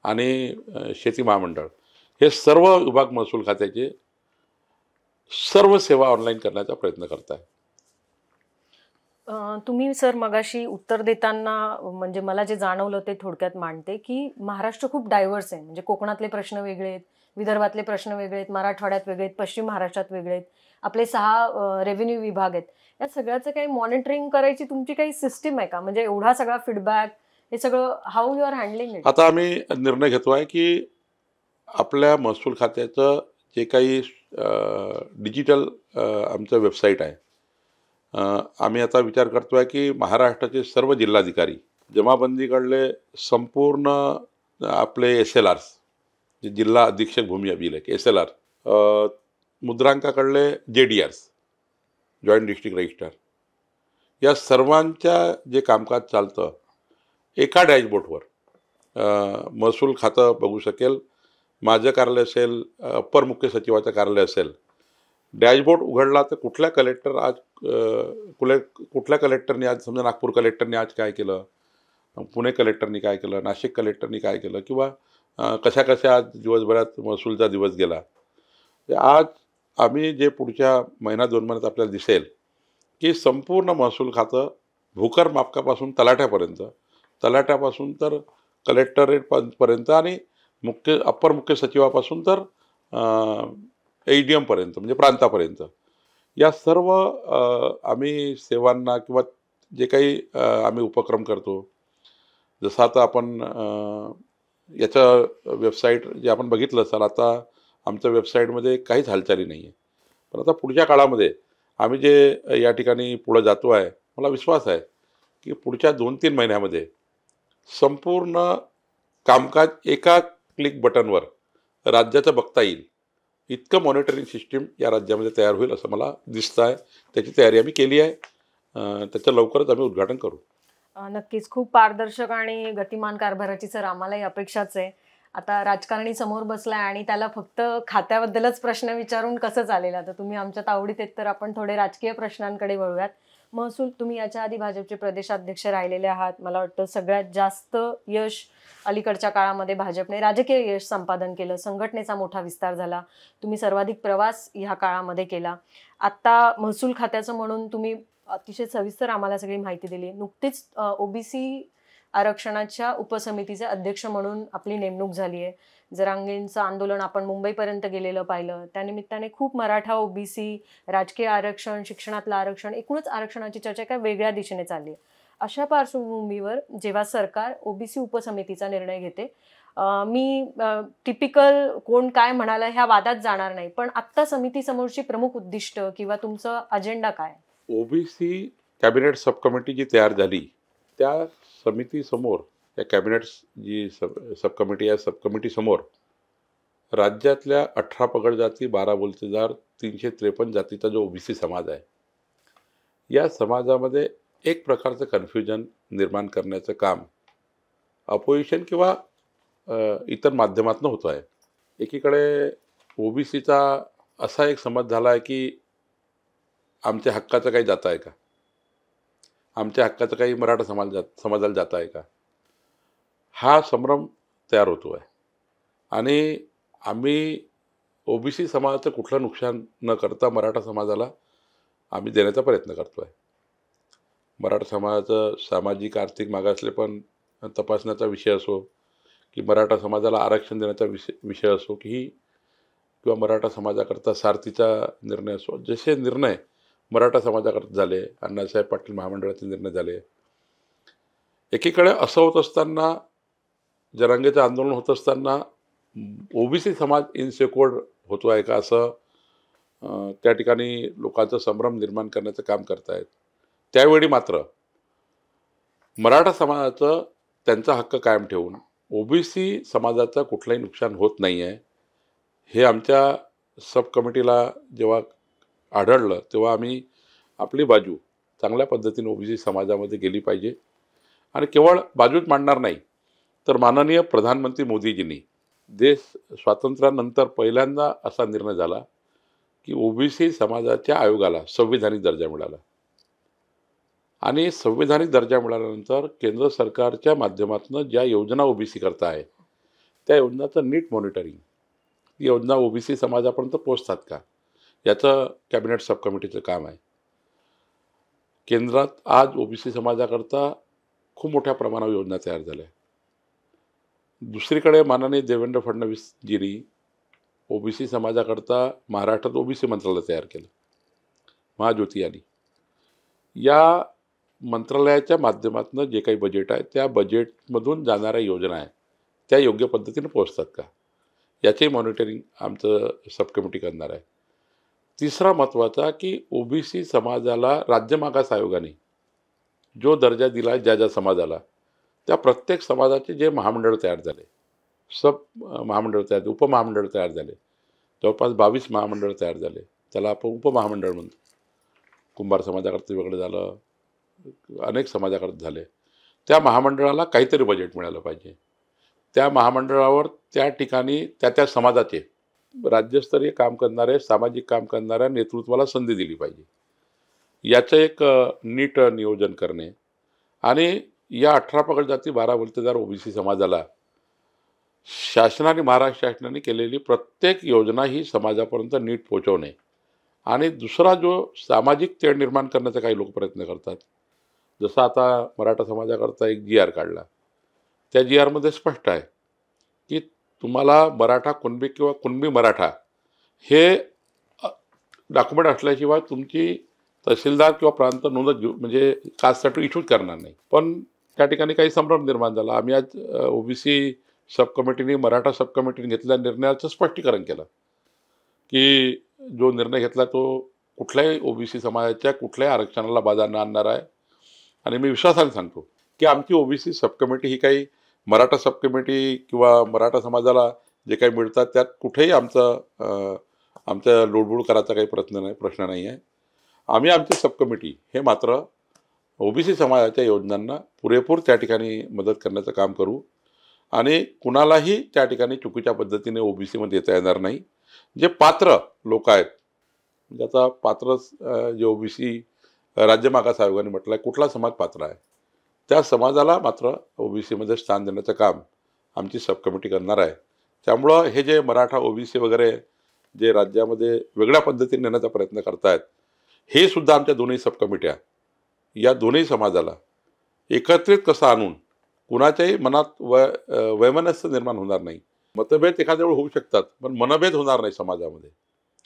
आणि शेती महामंडळ हे सर्व विभाग महसूल खात्याचे सर्व सेवा ऑनलाईन करण्याचा प्रयत्न करत आहे. तुम्ही सर मगाशी उत्तर देताना म्हणजे मला जे जाणवलं ते थोडक्यात मांडते की महाराष्ट्र खूप डायव्हर्स आहे. म्हणजे कोकणातले प्रश्न वेगळे आहेत, विदर्भातले प्रश्न वेगळे आहेत, मराठवाड्यात वेगळे आहेत, पश्चिम महाराष्ट्रात वेगळे आहेत, आपले 6 रेव्हेन्यू विभाग आहेत. या सगळ्याचं काही मॉनिटरिंग करायची तुमची काही सिस्टीम आहे का? म्हणजे एवढा सगळा फीडबॅक, हे सगळं how you are handling it? आता आम्ही निर्णय घेतो आहे की आपल्या महसूल खात्याचं जे काही डिजिटल आमचं वेबसाईट आहे, आम्ही आता विचार करतो आहे की महाराष्ट्राचे सर्व जिल्हाधिकारी जमाबंदीकडले संपूर्ण आपले SLRs, जे जिल्हा अधीक्षक भूमी अभिलेख SLR, मुद्रांकाकडले JDRs, joint district registrar, या सर्वांच्या जे कामकाज चालतं एका डॅशबोर्डवर महसूल खातं बघू शकेल. माझं कार्यालय असेल, अप्पर मुख्य सचिवाचं कार्यालय असेल, डॅशबोर्ड उघडला तर कुठल्या कलेक्टर आज कुठल्या कलेक्टरने आज, समजा नागपूर कलेक्टरने आज काय केलं, पुणे कलेक्टरनी काय केलं, नाशिक कलेक्टरनी काय केलं, किंवा कशा कशा आज दिवसभरात महसूलचा दिवस गेला. आज आम्ही जे पुढच्या महिना 2 महिन्यात आपल्याला दिसेल की संपूर्ण महसूल खातं भूकर मापकापासून तलाट्यापासून तर कलेक्टरेटपर्यंत आणि अप्पर मुख्य सचिवापासून तर ADM पर्यंत, म्हणजे प्रांतापर्यंत, या सर्व आम्ही सेवांना किंवा जे काही आम्ही उपक्रम करतो, जसं आता आपण याचं वेबसाईट जे आपण बघितलं असाल, आता आमच्या वेबसाईटमध्ये काहीच हालचाली नाही आहे. पण आता पुढच्या काळामध्ये आम्ही जे या ठिकाणी पुढं जातो आहे, मला विश्वास आहे की पुढच्या 2-3 महिन्यामध्ये संपूर्ण कामकाज एका क्लिक बटनवर राज्याचं बघता येईल, इतकं मॉनिटरिंग सिस्टीम या राज्यामध्ये तयार होईल असं मला दिसतं आहे. त्याची तयारी आम्ही केली आहे. त्याचं लवकरच आम्ही उद्घाटन करू. नक्कीच खूप पारदर्शक आणि गतिमान कारभाराची सर आम्हालाही अपेक्षाच आहे. आता राजकारणी समोर बसलाय आणि त्याला फक्त खात्याबद्दलच प्रश्न विचारून कसं चालेल? आता तुम्ही आमच्यात आवडीत आहेत तर आपण थोडे राजकीय प्रश्नांकडे वळूयात. महसूल, तुम्ही याच्या आधी भाजपचे प्रदेशाध्यक्ष राहिलेले आहात. मला वाटतं सगळ्यात जास्त यश अलीकडच्या काळामध्ये भाजपने राजकीय यश संपादन केलं. संघटनेचा मोठा विस्तार झाला. तुम्ही सर्वाधिक प्रवास ह्या काळामध्ये केला. आता महसूल खात्याचं म्हणून तुम्ही अतिशय सविस्तर आम्हाला सगळी माहिती दिली. नुकतीच OBC आरक्षणाच्या उपसमितीचे अध्यक्ष म्हणून आपली नेमणूक झाली आहे. जरांगेंचं आंदोलन आपण मुंबईपर्यंत गेलेलं पाहिलं. त्यानिमित्ताने खूप मराठा, OBC, राजकीय आरक्षण, शिक्षणातलं आरक्षण, एकूणच आरक्षणाची चर्चा एका वेगळ्या दिशेने चालली आहे. अशा पार्श्वभूमीवर जेव्हा सरकार OBC उपसमितीचा निर्णय घेते, मी टिपिकल कोण काय म्हणाला ह्या वादात जाणार नाही, पण आत्ता समितीसमोरची प्रमुख उद्दिष्ट किंवा तुमचं अजेंडा काय? OBC कॅबिनेट सब कमिटी जी तयार झाली, त्या समितीसमोर, या कॅबिनेट जी सब कमिटी आहे, सब कमिटीसमोर राज्यातल्या 18 पगड जाती, 12 बोलतेदार, 353 जातीचा जो OBC समाज आहे, या समाजामध्ये एक प्रकारचं कन्फ्युजन निर्माण करण्याचं काम अपोजिशन किंवा इतर माध्यमातून होतं आहे. एकीकडे OBCचा असा एक समज झाला आहे की आमच्या हक्काचं काही जातं आहे का, आमच्या हक्काचं काही मराठा समाजाला जातं आहे का, हा संभ्रम तयार होतो आहे. आणि आम्ही OBC समाजाचं कुठलं नुकसान न करता मराठा समाजाला आम्ही देण्याचा प्रयत्न करतो आहे. मराठा समाजाचं सामाजिक आर्थिक मागासलेपण तपासण्याचा विषय असो, की मराठा समाजाला आरक्षण देण्याचा विषय असो, किंवा मराठा समाजाकरता सारथीचा निर्णय असो, जसे निर्णय मराठा समाजाकरता झाले, अण्णासाहेब पाटील महामंडळाचे निर्णय झाले. एकीकडे असं होत असताना, जरांगेचं आंदोलन होत असताना OBC समाज इनसेक्युअर्ड होतो आहे का, असं त्या ठिकाणी लोकांचा संभ्रम निर्माण करण्याचं काम करतायत. त्यावेळी मात्र मराठा समाजाचं त्यांचा हक्क कायम ठेवून OBC समाजाचं कुठलंही नुकसान होत नाही आहे, हे आमच्या सब कमिटीला जेव्हा आढळलं, तेव्हा आम्ही आपली बाजू चांगल्या पद्धतीने OBC समाजामध्ये गेली पाहिजे. आणि केवळ बाजूच मांडणार नाही, तर माननीय प्रधानमंत्री मोदीजींनी देश स्वातंत्र्यानंतर पहिल्यांदा असा निर्णय झाला की OBC समाजाच्या आयोगाला संविधानिक दर्जा मिळाला. आणि संविधानिक दर्जा मिळाल्यानंतर केंद्र सरकारच्या माध्यमातून ज्या योजना OBC करता आहे, त्या योजनाचं नीट मॉनिटरिंग, योजना OBC समाजापर्यंत पोहोचतात का, याचं कॅबिनेट सब कमिटीचं काम आहे. केंद्रात आज OBC समाजाकरता खूप मोठ्या प्रमाणावर योजना तयार झाल्या. दुसरीकडे माननीय देवेंद्र फडणवीसजींनी OBC समाजाकरता महाराष्ट्रात OBC मंत्रालय तयार केलं, महाज्योती आली. या मंत्रालयाच्या माध्यमातून जे काही बजेट आहे त्या बजेटमधून जाणाऱ्या योजना आहे त्या योग्य पद्धतीने पोहोचतात का, याचे मॉनिटरिंग आमचं सब कमिटी करणार आहे. तिसरा महत्त्वाचा की ओबीसी समाजाला राज्य मागास आयोगाने जो दर्जा दिला ज्या ज्या समाजाला, त्या प्रत्येक समाजाचे जे महामंडळ तयार झाले, सब महामंडळ तयार झाले, उपमहामंडळ तयार झाले, जवळपास 22 महामंडळ तयार झाले, त्याला आपण उपमहामंडळ म्हणतो. कुंभार समाजाकरता वेगळं झालं, अनेक समाजाकरता झाले. त्या महामंडळाला काहीतरी बजेट मिळालं पाहिजे. त्या महामंडळावर त्या ठिकाणी त्या त्या समाजाचे राज्यस्तरीय काम करणारे, सामाजिक काम करणाऱ्या नेतृत्वाला संधी दिली पाहिजे. याचं एक नीट नियोजन करणे आणि या 18 पगड जाती 12 बलुतेदार ओबीसी समाजाला शासनाने, महाराष्ट्र शासनाने केलेली प्रत्येक योजना ही समाजापर्यंत नीट पोहोचवणे. आणि दुसरा जो सामाजिक तेढ निर्माण करण्याचा काही लोक प्रयत्न करतात, जसं आता मराठा समाजाकरता एक GR काढला, त्या GRमध्ये स्पष्ट आहे की तुम्हाला मराठा कुणबी किंवा कुणबी मराठा हे डॉक्युमेंट असल्याशिवाय तुमची तहसीलदार किंवा प्रांत नोंद म्हणजे कास्टसाठी इश्यूज करणार नाही. पण त्या ठिकाणी काही संभ्रम निर्माण झाला. आम्ही आज ओबीसी सब कमिटीने, मराठा सब कमिटीने घेतलेल्या निर्णयाचं स्पष्टीकरण केलं की जो निर्णय घेतला तो कुठल्याही ओबीसी समाजाच्या कुठल्याही आरक्षणाला बाधा न आणणार आहे. आणि मी विश्वासाने सांगतो की आमची ओबीसी सब कमिटी ही काही मराठा सब कमिटी किंवा मराठा समाजाला जे काही मिळतात त्यात कुठेही आमच्या लोडबोड करायचा काही प्रश्न नाही आहे. आम्ही आमची सब कमिटी हे मात्र ओबीसी समाजाच्या योजनांना पुरेपूर त्या ठिकाणी मदत करण्याचं काम करू आणि कुणालाही त्या ठिकाणी चुकीच्या पद्धतीने ओबीसीमध्ये येता येणार नाही. जे पात्र लोक आहेत, म्हणजे आता पात्र जे ओबीसी राज्य मागास आयोगाने म्हटलं आहे कुठला समाज पात्र आहे, त्या समाजाला मात्र ओबीसीमध्ये स्थान देण्याचं काम आमची सब कमिटी करणार आहे. त्यामुळं हे जे मराठा ओबीसी वगैरे जे राज्यामध्ये वेगळ्या पद्धतीने नेण्याचा प्रयत्न करतायत, हे सुद्धा आमच्या दोन्ही सब कमिट्या या दोन्ही समाजाला एकत्रित कसं आणून कुणाच्याही मनात वैमनस्य निर्माण होणार नाही. मतभेद एखाद्या वेळ होऊ शकतात पण मनभेद होणार नाही समाजामध्ये,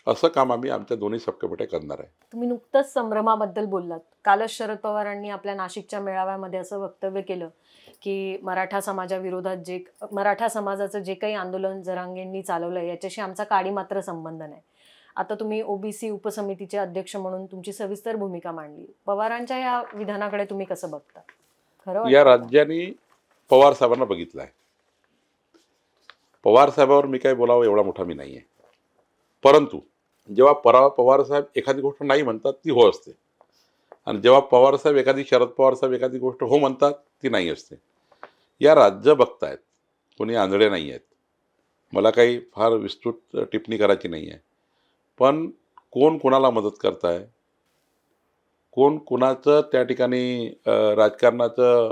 असं काम आम्ही आमच्या दोन्ही सब कमिट्या करणार आहे. तुम्ही नुकतंच संभ्रमाबद्दल बोललात. कालच शरद पवारांनी आपल्या नाशिकच्या मेळाव्यामध्ये असं वक्तव्य केलं की मराठा समाजाविरोधात मराठा समाजाचं जे काही आंदोलन जरांगेंनी चालवलं याच्याशी आमचा काडी मात्र संबंध नाही. आता तुम्ही ओबीसी उपसमितीचे अध्यक्ष म्हणून तुमची सविस्तर भूमिका मांडली. पवारांच्या या विधानाकडे तुम्ही कसं बघता? खरं या राज्याने पवार साहेबांना बघितलं आहे. पवार साहेबावर मी काय बोलावं एवढा मोठा मी नाही आहे, परंतु जेव्हा पवार साहेब एखादी गोष्ट नाही म्हणतात ती हो असते आणि जेव्हा पवार साहेब शरद पवार साहेब एखादी गोष्ट हो म्हणतात ती नाही असते. या राज्य बघतायत, कोणी आंधळे नाही आहेत. मला काही फार विस्तृत टिप्पणी करायची नाही आहे, पण कोण कोणाला मदत करताय, कोण कोणाचं त्या ठिकाणी राजकारणाचं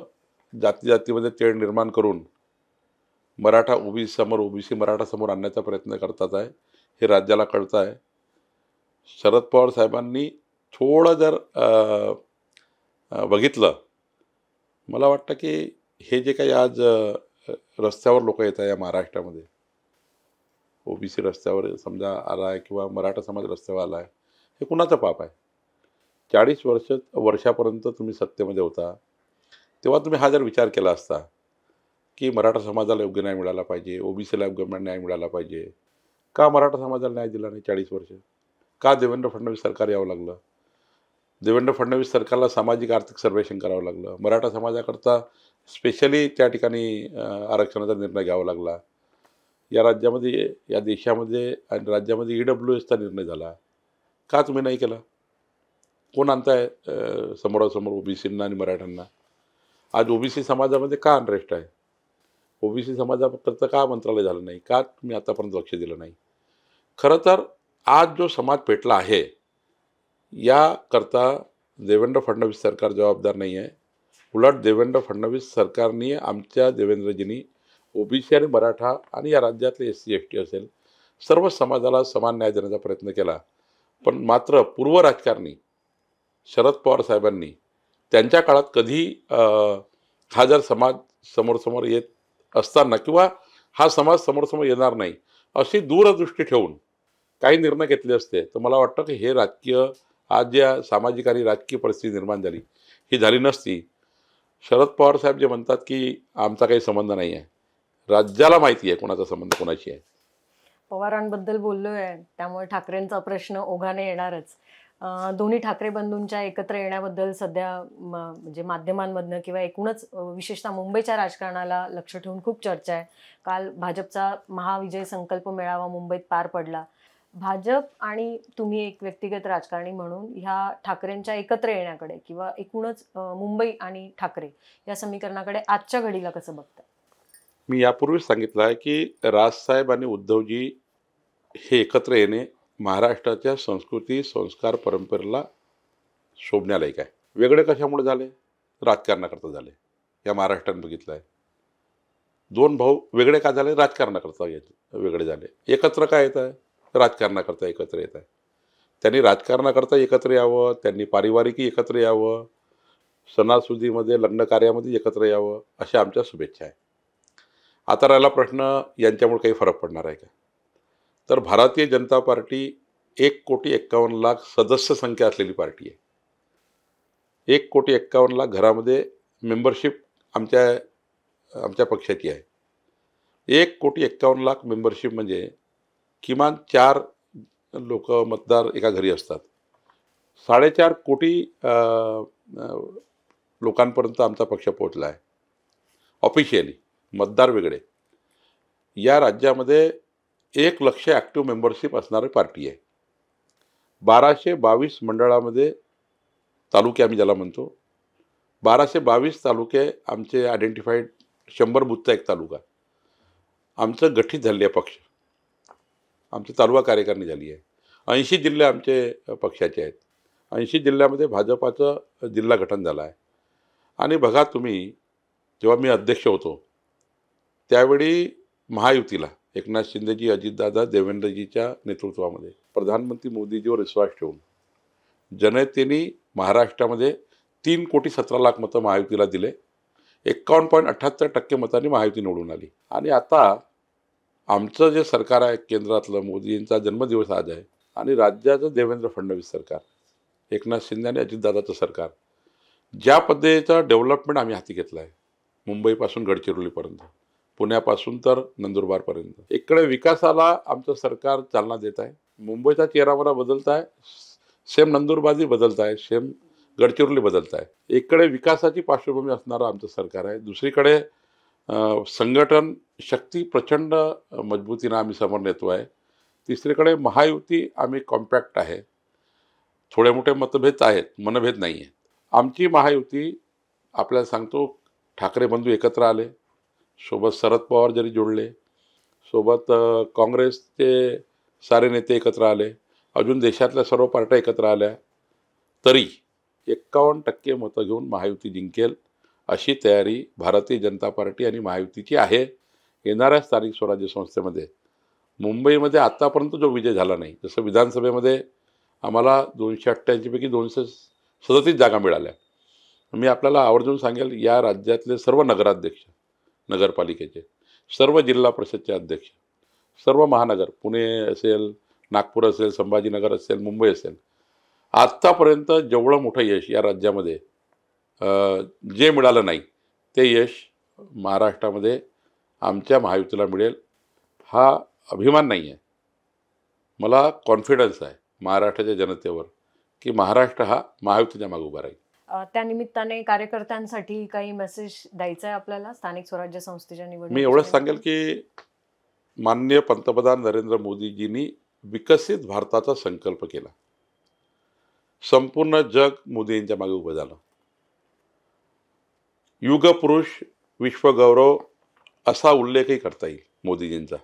जातीमध्ये तेढ निर्माण करून मराठा ओबीसी समोर, ओबीसी मराठा समोर आणण्याचा प्रयत्न करतात आहे हे राज्याला कळतं आहे. शरद पवार साहेबांनी थोडं जर बघितलं, मला वाटतं की हे जे काही आज रस्त्यावर लोक येत आहे या महाराष्ट्रामध्ये, ओबीसी रस्त्यावर समजा आला आहे किंवा मराठा समाज रस्त्यावर आला आहे, हे कुणाचं पाप आहे? 40 वर्षापर्यंत तुम्ही सत्तेमध्ये होता, तेव्हा तुम्ही हा जर विचार केला असता की मराठा समाजाला योग्य न्याय मिळाला पाहिजे, ओबीसीला योग्य न्याय मिळाला पाहिजे, का मराठा समाजाला न्याय दिला नाही 40 वर्ष? का देवेंद्र फडणवीस सरकार यावं लागलं? देवेंद्र फडणवीस सरकारला सामाजिक आर्थिक सर्वेक्षण करावं लागलं. मराठा समाजाकरता स्पेशली त्या ठिकाणी आरक्षणाचा निर्णय घ्यावा लागला. या राज्यामध्ये, या देशामध्ये आणि राज्यामध्ये EWSचा निर्णय झाला. का तुम्ही नाही केला? कोण आणताय समोरासमोर ओबीसींना आणि मराठ्यांना? आज ओबीसी समाजामध्ये का अनरेस्ट आहे? ओबीसी समाजाकरता का मंत्रालय झालं नाही? का तुम्ही आतापर्यंत लक्ष दिलं नाही? खरं तर आज जो समाज पेटला आहे याकरता देवेंद्र फडणवीस सरकार जबाबदार नाही आहे. उलट देवेंद्र फडणवीस सरकारने, आमच्या देवेंद्रजींनी ओबीसी आणि मराठा आणि या राज्यातले SC ST असेल सर्व समाजाला समान न्याय देण्याचा प्रयत्न केला. पण मात्र पूर्व राजकारणी शरद पवार साहेबांनी त्यांच्या काळात कधी हा जर समाज समोर येत असताना किंवा हा समाज समोर येणार नाही अशी दूरदृष्टी ठेवून काही निर्णय घेतले असते तर मला वाटतं की हे राजकीय आज ज्या सामाजिक आणि राजकीय परिस्थिती निर्माण झाली ही झाली नसती, शरद पवार साहेब जे म्हणतात की आमचा काही संबंध नाही आहे, राज्याला माहिती आहे कोणाचा संबंध कोणाशी आहे. पवारांबद्दल बोललोय त्यामुळे ठाकरेंचा प्रश्न ओघाने येणारच. दोन्ही ठाकरे बंधूंच्या एकत्र येण्याबद्दल सध्या म्हणजे माध्यमांमधनं किंवा एकूणच विशेषतः मुंबईच्या राजकारणाला लक्ष ठेवून खूप चर्चा आहे. काल भाजपचा महाविजय संकल्प मेळावा मुंबईत पार पडला. भाजप आणि तुम्ही एक व्यक्तिगत राजकारणी म्हणून ह्या ठाकरेंच्या एकत्र येण्याकडे किंवा एकूणच मुंबई आणि ठाकरे या समीकरणाकडे आजच्या घडीला कसं बघताय? मी यापूर्वीच सांगितलं आहे की राजसाहेब आणि उद्धवजी हे एकत्र येणे महाराष्ट्राच्या संस्कृती संस्कार परंपरेला शोभण्यालायक आहे. वेगळे कशामुळे झाले? राजकारणाकरता झाले. या महाराष्ट्राने बघितलं आहे. दोन भाऊ वेगळे का झाले? राजकारणाकरता वेगळे झाले. एकत्र काय येत आहे? राजकारणाकरता एकत्र येत आहे. त्यांनी राजकारणाकरता एकत्र यावं, त्यांनी पारिवारिकी एकत्र यावं, सणासुदीमध्ये लग्न कार्यामध्ये एकत्र यावं, अशा आमच्या शुभेच्छा आहे. आता राहिला प्रश्न यांच्यामुळे काही फरक पडणार आहे का? तर भारतीय जनता पार्टी 1,51,00,000 सदस्य संख्या असलेली पार्टी आहे. 1,51,00,000 घरामध्ये मेंबरशिप आमच्या पक्षाची आहे. 1,51,00,000 मेंबरशिप म्हणजे किमान 4 लोक मतदार एका घरी असतात. 4.5 कोटी लोकांपर्यंत आमचा पक्ष पोहोचला आहे ऑफिशियली. मतदार वेगळे. या राज्यामध्ये 1 लाख ॲक्टिव्ह मेंबरशिप असणारी पार्टी आहे. 1222 मंडळामध्ये तालुके आम्ही ज्याला म्हणतो, 1222 तालुके आमचे आयडेंटिफाईड. 100 बूथचा एक तालुका आमचं गठीत झाले आहे पक्ष. आमची तालुका कार्यकारिणी झाली आहे. 80 जिल्हे आमचे पक्षाचे आहेत. 80 जिल्ह्यामध्ये भाजपाचं जिल्हा गठन झालं आहे. आणि बघा तुम्ही, जेव्हा मी अध्यक्ष होतो त्यावेळी महायुतीला एकनाथ शिंदेजी, अजितदादा, देवेंद्रजीच्या नेतृत्वामध्ये प्रधानमंत्री मोदीजीवर विश्वास ठेवून जनतेने महाराष्ट्रामध्ये 3,17,00,000 मतं महायुतीला दिले. 51.78% मतांनी महायुती निवडून आली. आणि आता आमचं जे सरकार आहे केंद्रातलं, मोदींचा जन्मदिवस आज आहे, आणि राज्याचं देवेंद्र फडणवीस सरकार, एकनाथ शिंदे आणि अजितदादाचं सरकार, ज्या पद्धतीचं डेव्हलपमेंट आम्ही हाती घेतलं आहे, मुंबईपासून गडचिरोलीपर्यंत, पुण्यापासून तर नंदुरबारपर्यंत, इकडे विकासाला आमचं सरकार चालना देत आहे. मुंबईचा चेहरामोहरा बदलत आहे, सेम नंदुरबारही बदलत आहे, सेम गडचिरोली बदलत आहे. इकडे विकासाची पार्श्वभूमी असणारं आमचं सरकार आहे. दुसरीकडे संघटन शक्ती प्रचंड मजबूतीनं आम्ही समोर नेतो आहे. तिसरीकडे महायुती आम्ही कॉम्पॅक्ट आहे. थोडे मोठे मतभेद आहेत, मनभेद नाही आहेत. आमची महायुती आपल्याला सांगतो, ठाकरे बंधू एकत्र आले, सोबत शरद पवार जरी जोडले, सोबत काँग्रेसचे सारे नेते एकत्र आले, अजून देशातल्या सर्व पार्ट्या एकत्र आल्या, तरी 51% मतं घेऊन महायुती जिंकेल अशी तयारी भारतीय जनता पार्टी आणि महायुतीची आहे. येणाऱ्या स्थानिक स्वराज्य संस्थेमध्ये मुंबईमध्ये आत्तापर्यंत जो विजय झाला नाही, जसं विधानसभेमध्ये आम्हाला 288 पैकी 237 जागा मिळाल्या. मी आपल्याला आवर्जून सांगेल, या राज्यातले सर्व नगराध्यक्ष, नगरपालिकेचे सर्व जिल्हा परिषदचे अध्यक्ष, सर्व महानगर, पुणे असेल, नागपूर असेल, संभाजीनगर असेल, मुंबई असेल, आत्तापर्यंत जेवढं मोठं यश या राज्यामध्ये जे मिळालं नाही ते यश महाराष्ट्रामध्ये आमच्या महायुतीला मिळेल. हा अभिमान नाही आहे, मला कॉन्फिडन्स आहे महाराष्ट्राच्या जनतेवर की महाराष्ट्र हा महायुतीच्या मागे उभा राहील. त्यानिमित्ताने कार्यकर्त्यांसाठी काही मेसेज द्यायचा आहे आपल्याला स्थानिक स्वराज्य संस्थेच्या निवडणुकीत? मी एवढंच सांगेल की माननीय पंतप्रधान नरेंद्र मोदीजींनी विकसित भारताचा संकल्प केला. संपूर्ण जग मोदींच्या मागे उभं झालं. युगपुरुष, विश्वगौरव असा उल्लेखही करता येईल मोदीजींचा.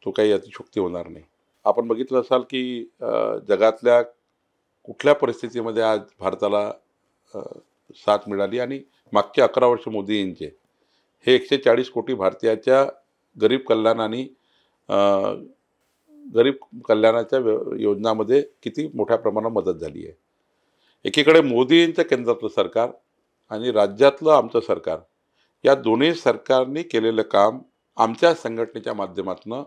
तो काही अतिशयोक्ती होणार नाही. आपण बघितलं असाल की जगातल्या कुठल्या परिस्थितीमध्ये आज भारताला साथ मिळाली, आणि मागचे 11 वर्ष मोदींचे हे 140 कोटी भारतीयाच्या गरीब कल्याण आणि गरीब कल्याणाच्या योजनामध्ये किती मोठ्या प्रमाणात मदत झाली आहे. एकीकडे मोदींच्या केंद्रातलं सरकार आणि राज्यातलं आमचं सरकार, या दोन्ही सरकारनी केलेलं काम आमच्या संघटनेच्या माध्यमातून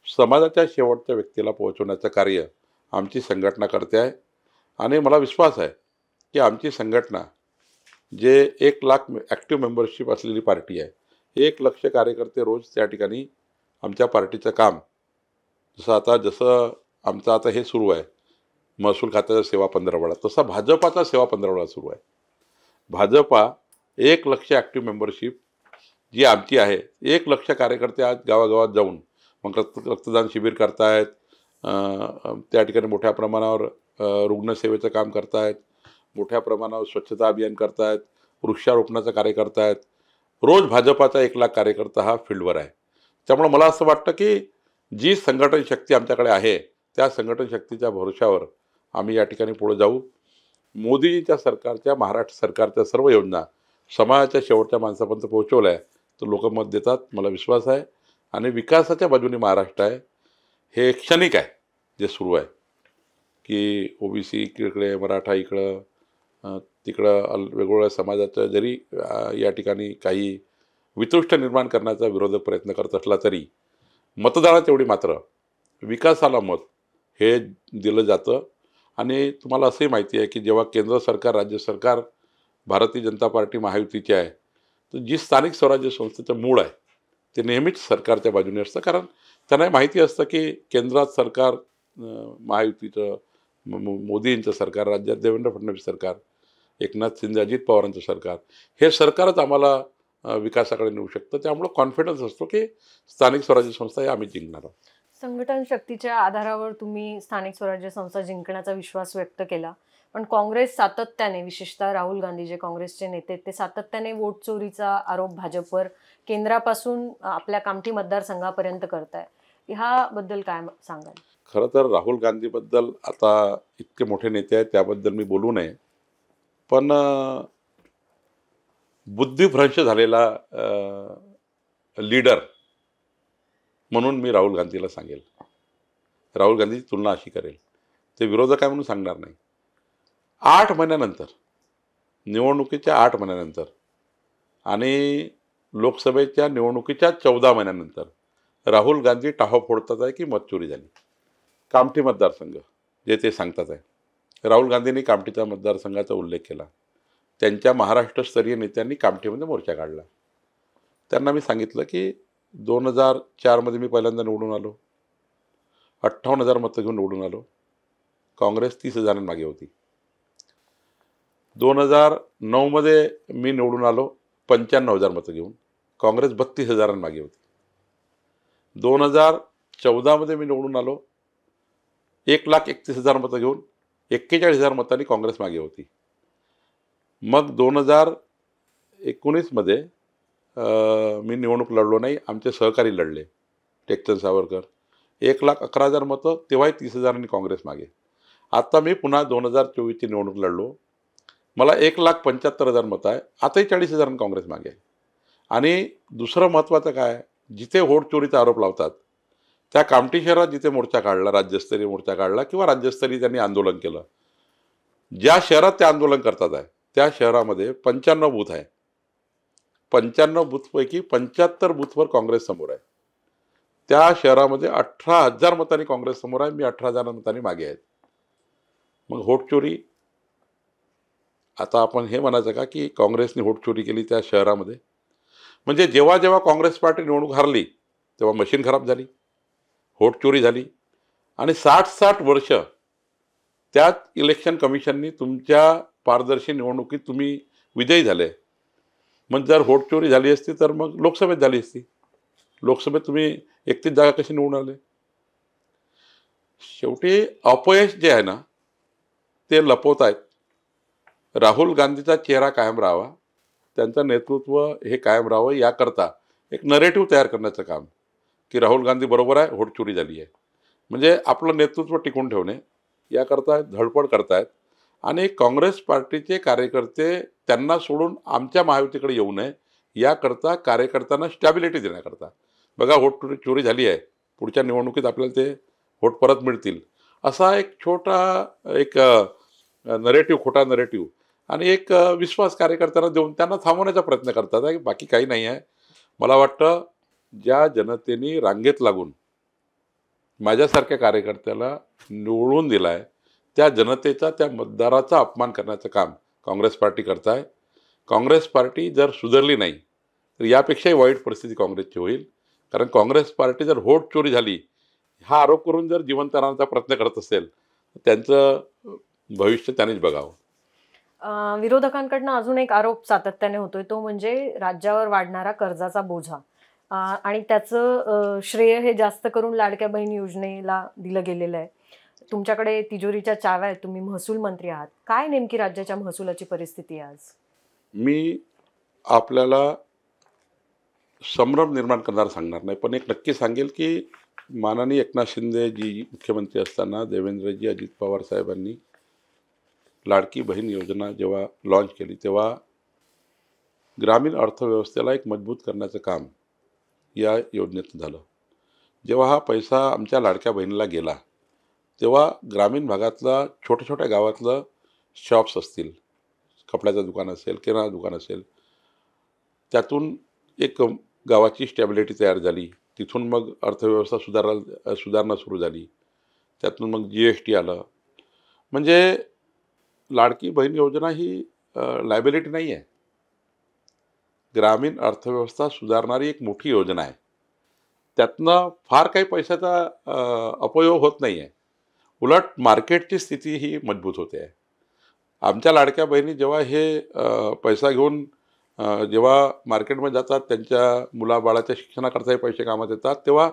समाजाच्या शेवटच्या व्यक्तीला पोहोचवण्याचं कार्य आमची संघटना करते आहे. आणि मला विश्वास आहे की आमची संघटना जे 1,00,000 ॲक्टिव्ह मेंबरशिप असलेली पार्टी आहे, 1,00,000 कार्यकर्ते रोज त्या ठिकाणी आमच्या पार्टीचं काम, जसं आमचं आता हे सुरू आहे महसूल खात्याचा सेवा पंधरवडा, तसा भाजपाचा सेवा पंधरवडा सुरू आहे. भाजपा 1,00,000 ॲक्टिव्ह मेंबरशिप जी आमची आहे, 1,00,000 कार्यकर्ते आज गावागावात जाऊन मग रक्तदान शिबिर करतायत, त्या ठिकाणी मोठ्या प्रमाणावर रुग्णसेवेचं काम करतायत, मोठ्या प्रमाणावर स्वच्छता अभियान करतायत, वृक्षारोपणाचं कार्य करतायत. रोज भाजपाचा 1,00,000 कार्यकर्ता हा फील्डवर आहे. त्यामुळे मला असं वाटतं की जी संघटन शक्ती आमच्याकडे आहे त्या संघटन शक्तीच्या भरोशावर आम्ही या ठिकाणी पुढे जाऊ. मोदीजीच्या सरकारच्या, महाराष्ट्र सरकारच्या सर्व योजना समाजाच्या शेवटच्या माणसापर्यंत पोहोचवल्या आहे तर लोक मत देतात, मला विश्वास आहे. आणि विकासाच्या बाजूने महाराष्ट्र आहे. हे क्षणिक आहे जे सुरू आहे की ओबीसी इकडे, मराठा इकडं, तिकडं वेगवेगळ्या समाजाचं जरी या ठिकाणी काही वितुष्ट निर्माण करण्याचा विरोधक प्रयत्न करत असला तरी मतदानात एवढी मात्र विकासाला मत हे दिलं जातं. आणि तुम्हाला असंही माहिती आहे की जेव्हा केंद्र सरकार, राज्य सरकार, भारतीय जनता पार्टी महायुतीची आहे, तर जी स्थानिक स्वराज्य संस्थेचं मूळ आहे ते नेहमीच सरकारच्या बाजूने असतं. कारण त्यांना माहिती असतं की केंद्रात सरकार महायुतीचं, मोदींचं सरकार, राज्यात देवेंद्र फडणवीस सरकार, एकनाथ शिंदे, अजित पवारांचं सरकार, हे सरकारच आम्हाला विकासाकडे नेऊ शकतं. त्यामुळं कॉन्फिडन्स असतो की स्थानिक स्वराज्य संस्था हे आम्ही जिंकणार आहोत. संघटन शक्तीच्या आधारावर तुम्ही स्थानिक स्वराज्य संस्था जिंकण्याचा विश्वास व्यक्त केला, पण काँग्रेस सातत्याने, विशेषतः राहुल गांधी जे काँग्रेसचे नेते, ते सातत्याने वोट चोरीचा आरोप भाजपवर केंद्रापासून आपल्या कामठी मतदारसंघापर्यंत करताय. ह्याबद्दल काय सांगाल? खरं तर राहुल गांधीबद्दल आता इतके मोठे नेते आहेत त्याबद्दल मी बोलू नये, पण बुद्धिभ्रंश झालेला लीडर म्हणून मी राहुल गांधीला सांगेल. राहुल गांधीची तुलना अशी करेल, ते विरोधक आहे म्हणून सांगणार नाही. 8 महिन्यानंतर, निवडणुकीच्या 8 महिन्यानंतर आणि लोकसभेच्या निवडणुकीच्या 14 महिन्यानंतर राहुल गांधी टाहो फोडतात आहे की मत चोरी झाली. कामठी मतदारसंघ जे ते सांगतात आहे, राहुल गांधींनी कामठीच्या मतदारसंघाचा उल्लेख केला. त्यांच्या महाराष्ट्रस्तरीय नेत्यांनी कामठीमध्ये मोर्चा काढला. त्यांना मी सांगितलं की 2004 मी पहिल्यांदा निवडून आलो, 58,000 मतं घेऊन निवडून आलो. काँग्रेस 30,000 मागे होती. 2009 मी निवडून आलो 95,000 मतं घेऊन, काँग्रेस 32,000 मागे होती. 2014 मी निवडून आलो 1,31,000 मतं घेऊन, 41,000 मतांनी काँग्रेस मागे होती. मग 2019 मी निवडणूक लढलो नाही, आमचे सहकारी लढले, टेकचंद सावरकर, 1,11,000 मतं, तेव्हाही 30,000 काँग्रेस मागे. आता मी पुन्हा 2024ची निवडणूक लढलो, मला 1,75,000 मतं आहे, आताही 40,000 काँग्रेस मागे आहे. आणि दुसरं महत्त्वाचं काय, जिथे वोट चोरीचा आरोप लावतात त्या कामठी शहरात जिथे मोर्चा काढला, राज्यस्तरीय मोर्चा काढला किंवा राज्यस्तरीय त्यांनी आंदोलन केलं, ज्या शहरात ते आंदोलन करतात आहे त्या शहरामध्ये 95 बूथ आहे. 95 बूथपैकी 75 बूथवर काँग्रेस समोर आहे. त्या शहरामध्ये 18,000 मतांनी काँग्रेस समोर आहे, मी 18,000 मतांनी मागे आहेत. मग वोट चोरी, आता आपण हे म्हणायचं का की काँग्रेसने वोट चोरी केली त्या शहरामध्ये? म्हणजे जेव्हा जेव्हा काँग्रेस पार्टी निवडणूक हारली तेव्हा मशीन खराब झाली, वोट चोरी झाली आणि 60-60 वर्ष त्यात इलेक्शन कमिशननी तुमच्या पारदर्शी निवडणुकीत तुम्ही विजयी झाले. मग जर वोट चोरी झाली असती तर मग लोकसभेत झाली असती. लोकसभेत तुम्ही 31 जागा कशी निवडून आले? शेवटी अपयश जे आहे ना ते लपवत आहेत. राहुल गांधीचा चेहरा कायम राहावा, त्यांचं नेतृत्व हे कायम राहावं याकरता एक नरेटिव्ह तयार करण्याचं काम की राहुल गांधी बरोबर आहे, वोट चोरी झाली आहे, म्हणजे आपलं नेतृत्व टिकून ठेवणे याकरता धडपड करतायत. आणि काँग्रेस पार्टीचे कार्यकर्ते त्यांना सोडून आमच्या महायुतीकडे येऊ नये याकरता कार्यकर्त्यांना स्टॅबिलिटी देण्याकरता, बघा वोट चोरी झाली आहे, पुढच्या निवडणुकीत आपल्याला ते वोट परत मिळतील, असा एक छोटा एक नरेटिव्ह, खोटा नरेटिव्ह आणि एक विश्वास कार्यकर्त्यांना देऊन त्यांना थांबवण्याचा प्रयत्न करतात आहे, बाकी काही नाही आहे. मला वाटतं ज्या जनतेने रांगेत लागून माझ्यासारख्या कार्यकर्त्याला निवडून दिला आहे त्या जनतेचा, त्या मतदाराचा अपमान करण्याचं काम काँग्रेस पार्टी करताय. काँग्रेस पार्टी जर सुधारली नाही तर यापेक्षाही वाईट परिस्थिती काँग्रेसची होईल. कारण काँग्रेस पार्टी जर व्होट चोरी झाली हा आरोप करून जर जिवंत राहण्याचा प्रयत्न करत असेल तर त्यांचं भविष्य त्यानेच बघावं. विरोधकांकडनं अजून एक आरोप सातत्याने होतोय, तो म्हणजे राज्यावर वाढणारा कर्जाचा बोझा. आणि त्याचं श्रेय हे जास्त करून लाडक्या बहीण योजनेला दिलं गेलेलं आहे. तुमच्याकडे तिजोरीच्या चाव्या आहेत, तुम्ही महसूल मंत्री आहात. काय नेमकी राज्याच्या महसुलाची परिस्थिती आहे आज? मी आपल्याला संभ्रम निर्माण करणार सांगणार नाही, पण एक नक्की सांगेल की माननीय एकनाथ शिंदे जी मुख्यमंत्री असताना देवेंद्रजी अजित पवार साहेबांनी लाडकी बहीण योजना जेव्हा लॉन्च केली तेव्हा ग्रामीण अर्थव्यवस्थेला एक मजबूत करण्याचं काम या योजनेतून झालं. जेव्हा हा पैसा आमच्या लाडक्या बहिणीला गेला तेव्हा ग्रामीण भागातला छोट्या छोट्या गावातलं शॉप्स असतील, कपड्याचं दुकान असेल, किराणा दुकान असेल, त्यातून एक गावाची स्टॅबिलिटी तयार झाली. तिथून मग अर्थव्यवस्था सुधारणा सुरू झाली. त्यातून मग GST आलं. म्हणजे लाडकी बहीण योजना ही लायबिलिटी नाही आहे, ग्रामीण अर्थव्यवस्था सुधारणारी एक मोठी योजना आहे. त्यातनं फार काही पैशाचा अपयोग होत नाही आहे, उलट मार्केटची स्थिती ही मजबूत होते आहे. आमच्या लाडक्या बहिणी जेव्हा हे पैसा घेऊन जेव्हा मार्केटमध्ये जातात, त्यांच्या मुलाबाळाच्या शिक्षणाकरताही पैसे कामात येतात, तेव्हा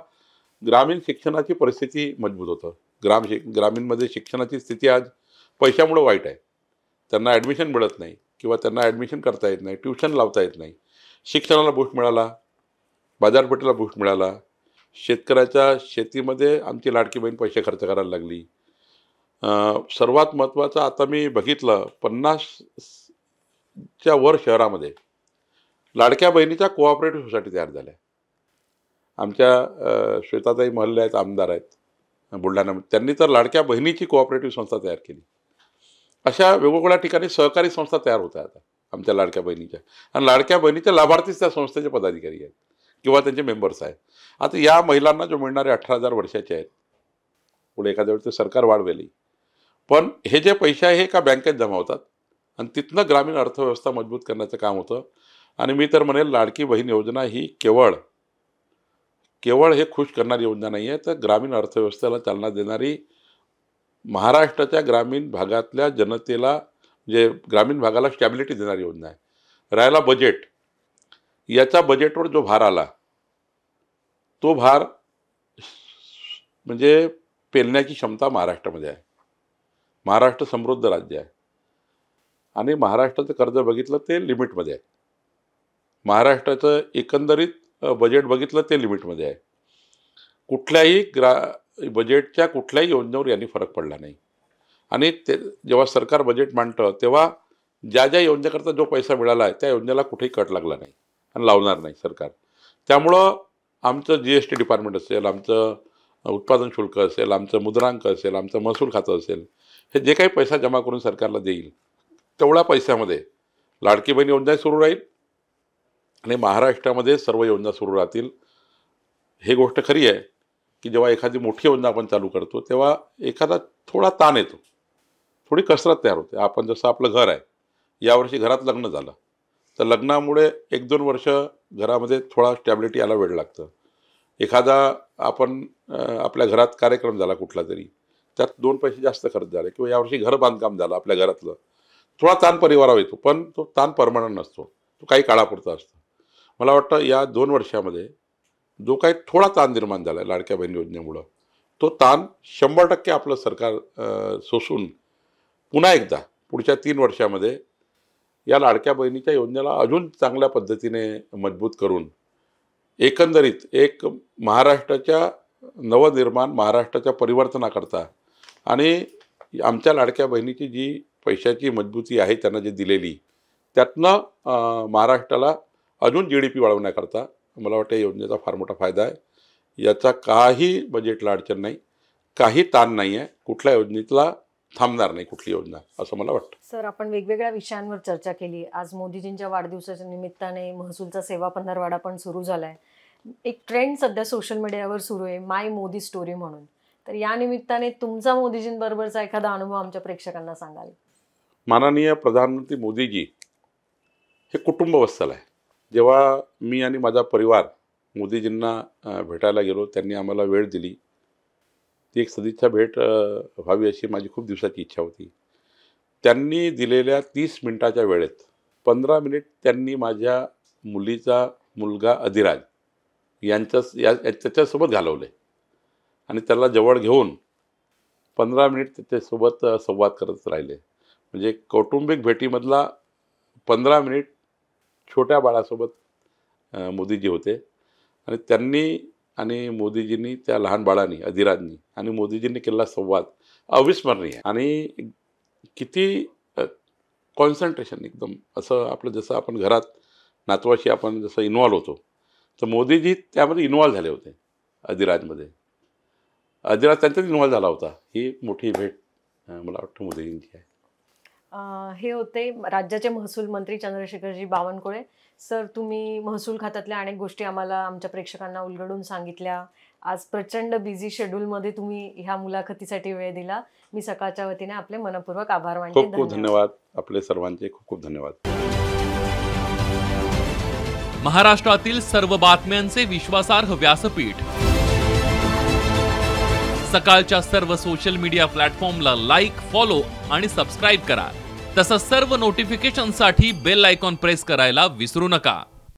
ग्रामीण शिक्षणाची परिस्थिती मजबूत होतं. ग्रामीणमध्ये शिक्षणाची स्थिती आज पैशामुळे वाईट आहे. त्यांना ॲडमिशन मिळत नाही किंवा त्यांना ॲडमिशन करता येत नाही, ट्युशन लावता येत नाही. शिक्षणाला बूस्ट मिळाला, बाजारपेठेला बूस्ट मिळाला, शेतकऱ्याच्या शेतीमध्ये आमची लाडकी बहीण पैसे खर्च करायला लागली. सर्वात महत्त्वाचं आता मी बघितलं 50च्या वर शहरामध्ये लाडक्या बहिणीच्या कोऑपरेटिव्ह सोसायटी तयार झाल्या. आमच्या श्वेताताई महल्ले आहेत, आमदार आहेत बुलढाण्यामध्ये, त्यांनी तर लाडक्या बहिणीची कोऑपरेटिव्ह संस्था तयार केली. अशा वेगवेगळ्या ठिकाणी सहकारी संस्था तयार होत आहेत आमच्या लाडक्या बहिणीच्या, आणि लाडक्या बहिणीच्या लाभार्थीच त्या संस्थेचे पदाधिकारी आहेत किंवा त्यांचे मेंबर्स आहेत. आता या महिलांना जो मिळणारे 18,000 वर्षाचे आहेत, पुढे एखाद्या वेळेस ते सरकार वाढवेल, पण हे जे पैसे आहे हे का बँकेत जमा होतात आणि तिथनं ग्रामीण अर्थव्यवस्था मजबूत करण्याचं काम होतं. आणि मी तर म्हणेल लाडकी बहीण योजना ही केवळ हे खुश करणारी योजना नाही आहे, तर ग्रामीण अर्थव्यवस्थेला चालना देणारी, महाराष्ट्राच्या ग्रामीण भागातल्या जनतेला जे ग्रामीण भागाला स्टॅबिलिटी देणारी योजना आहे. राहिला बजेट, याचा बजेटवर जो भार आला तो भार म्हणजे पेलण्याची क्षमता महाराष्ट्रामध्ये आहे. महाराष्ट्र समृद्ध राज्य आहे आणि महाराष्ट्राचं कर्ज बघितलं ते लिमिटमध्ये आहे. महाराष्ट्राचं एकंदरीत बजेट बघितलं ते लिमिटमध्ये आहे. कुठल्याही बजेटच्या कुठल्याही योजनेवर यांनी फरक पडला नाही. आणि ते जेव्हा सरकार बजेट मांडतं तेव्हा ज्या ज्या योजनेकरता जो पैसा मिळाला आहे त्या योजनेला कुठेही कट लागला नाही आणि लावणार नाही सरकार. त्यामुळं आमचं GST डिपार्टमेंट असेल, आमचं उत्पादन शुल्क असेल, आमचं मुद्रांक असेल, आमचं महसूल खातं असेल, हे जे काही पैसा जमा करून सरकारला देईल तेवढ्या पैशामध्ये लाडकी बहीण योजना सुरू राहील आणि महाराष्ट्रामध्ये सर्व योजना सुरू राहतील. ही गोष्ट खरी आहे की जेव्हा एखादी मोठी योजना आपण चालू करतो तेव्हा एखादा थोडा ताण येतो, थोडी कसरत तयार होते. आपण जसं आपलं घर आहे, यावर्षी घरात लग्न झालं तर लग्नामुळे 1-2 वर्ष घरामध्ये थोडा स्टॅबिलिटी यायला वेळ लागतं. एखादा आपण आपल्या घरात कार्यक्रम झाला कुठला तरी, त्यात 2 पैसे जास्त खर्च झाले किंवा यावर्षी घर बांधकाम झालं आपल्या घरातलं, थोडा ताण परिवारावर येतो, पण तो ताण परमनंट नसतो, तो काही काळापुरता असतो. मला वाटतं या 2 वर्षामध्ये जो काही थोडा ताण निर्माण झाला आहे लाडक्या बहीण योजनेमुळं, तो ताण 100% आपलं सरकार सोसून पुन्हा एकदा पुढच्या 3 वर्षामध्ये या लाडक्या बहिणीच्या योजनेला अजून चांगल्या पद्धतीने मजबूत करून एकंदरीत एक महाराष्ट्राच्या नवनिर्माण, महाराष्ट्राच्या परिवर्तनाकरता आणि आमच्या लाडक्या बहिणीची जी पैशाची मजबूती आहे त्यांना जे दिलेली, त्यातनं महाराष्ट्राला अजून GDP वाढवण्याकरता मला वाटतं या योजनेचा फार मोठा फायदा आहे. याचा काही बजेटला अडचण नाही, काही ताण नाही आहे, कुठल्या योजनेतला थांबणार नाही कुठली योजना, असं मला वाटतं. सर, आपण वेगवेगळ्या विषयांवर चर्चा केली. आज मोदीजींच्या वाढदिवसाच्या निमित्ताने महसूलचा सेवा पंधरवडा पण सुरू झालाय. एक ट्रेंड सध्या सोशल मीडियावर सुरू आहे, माय मोदी स्टोरी म्हणून. तर या निमित्ताने तुमचा मोदीजींबरोबरचा एखादा अनुभव आमच्या प्रेक्षकांना सांगाल? माननीय प्रधानमंत्री मोदीजी हे कुटुंबवत्सल आहे. जेव्हा मी आणि माझा परिवार मोदीजींना भेटायला गेलो, त्यांनी आम्हाला वेळ दिली. ती एक सदिच्छा भेट व्हावी अशी माझी खूप दिवसाची इच्छा होती. त्यांनी दिलेल्या 30 मिनिटाच्या वेळेत 15 मिनिट त्यांनी माझ्या मुलीचा मुलगा अधिराज त्याच्यासोबत घालवले आणि त्याला जवळ घेऊन 15 मिनिट त्याच्यासोबत संवाद करत राहिले. म्हणजे कौटुंबिक भेटीमधला 15 मिनिट छोट्या बाळासोबत मोदीजी होते आणि त्यांनी आणि मोदीजींनी त्या लहान बाळांनी अधिराजनी आणि मोदीजींनी केलेला संवाद अविस्मरणीय आणि किती कॉन्सन्ट्रेशन एकदम असं आपलं जसं आपण घरात नातवाशी आपण जसं इन्व्हॉल्व होतो तर मोदीजी त्यामध्ये इन्व्हॉल्व झाले होते. अधिराज त्यांच्यात इन्व्हॉल्व झाला होता. ही मोठी भेट मला वाटतं मोदीजींची आहे. हे होते राज्याचे महसूल मंत्री चंद्रशेखरजी बावनकुळे. सर, तुम्ही महसूल खात्यातल्या अनेक गोष्टी आम्हाला आमच्या प्रेक्षकांना उलगडून सांगितल्या. आज प्रचंड बिझी शेड्यूलमध्ये तुम्ही ह्या मुलाखतीसाठी वेळ दिला. मी सकाळच्या वतीने आपले मनपूर्वक आभार मानते. खूप खूप धन्यवाद. आपले सर्वांचे खूप खूप धन्यवाद. महाराष्ट्रातील सर्व बातम्यांचे विश्वासार्ह व्यासपीठ सकाळच्या सर्व सोशल मीडिया प्लॅटफॉर्मला लाईक, फॉलो आणि सबस्क्राईब करा. तसंच सर्व नोटिफिकेशनसाठी बेल आयकॉन प्रेस करायला विसरू नका.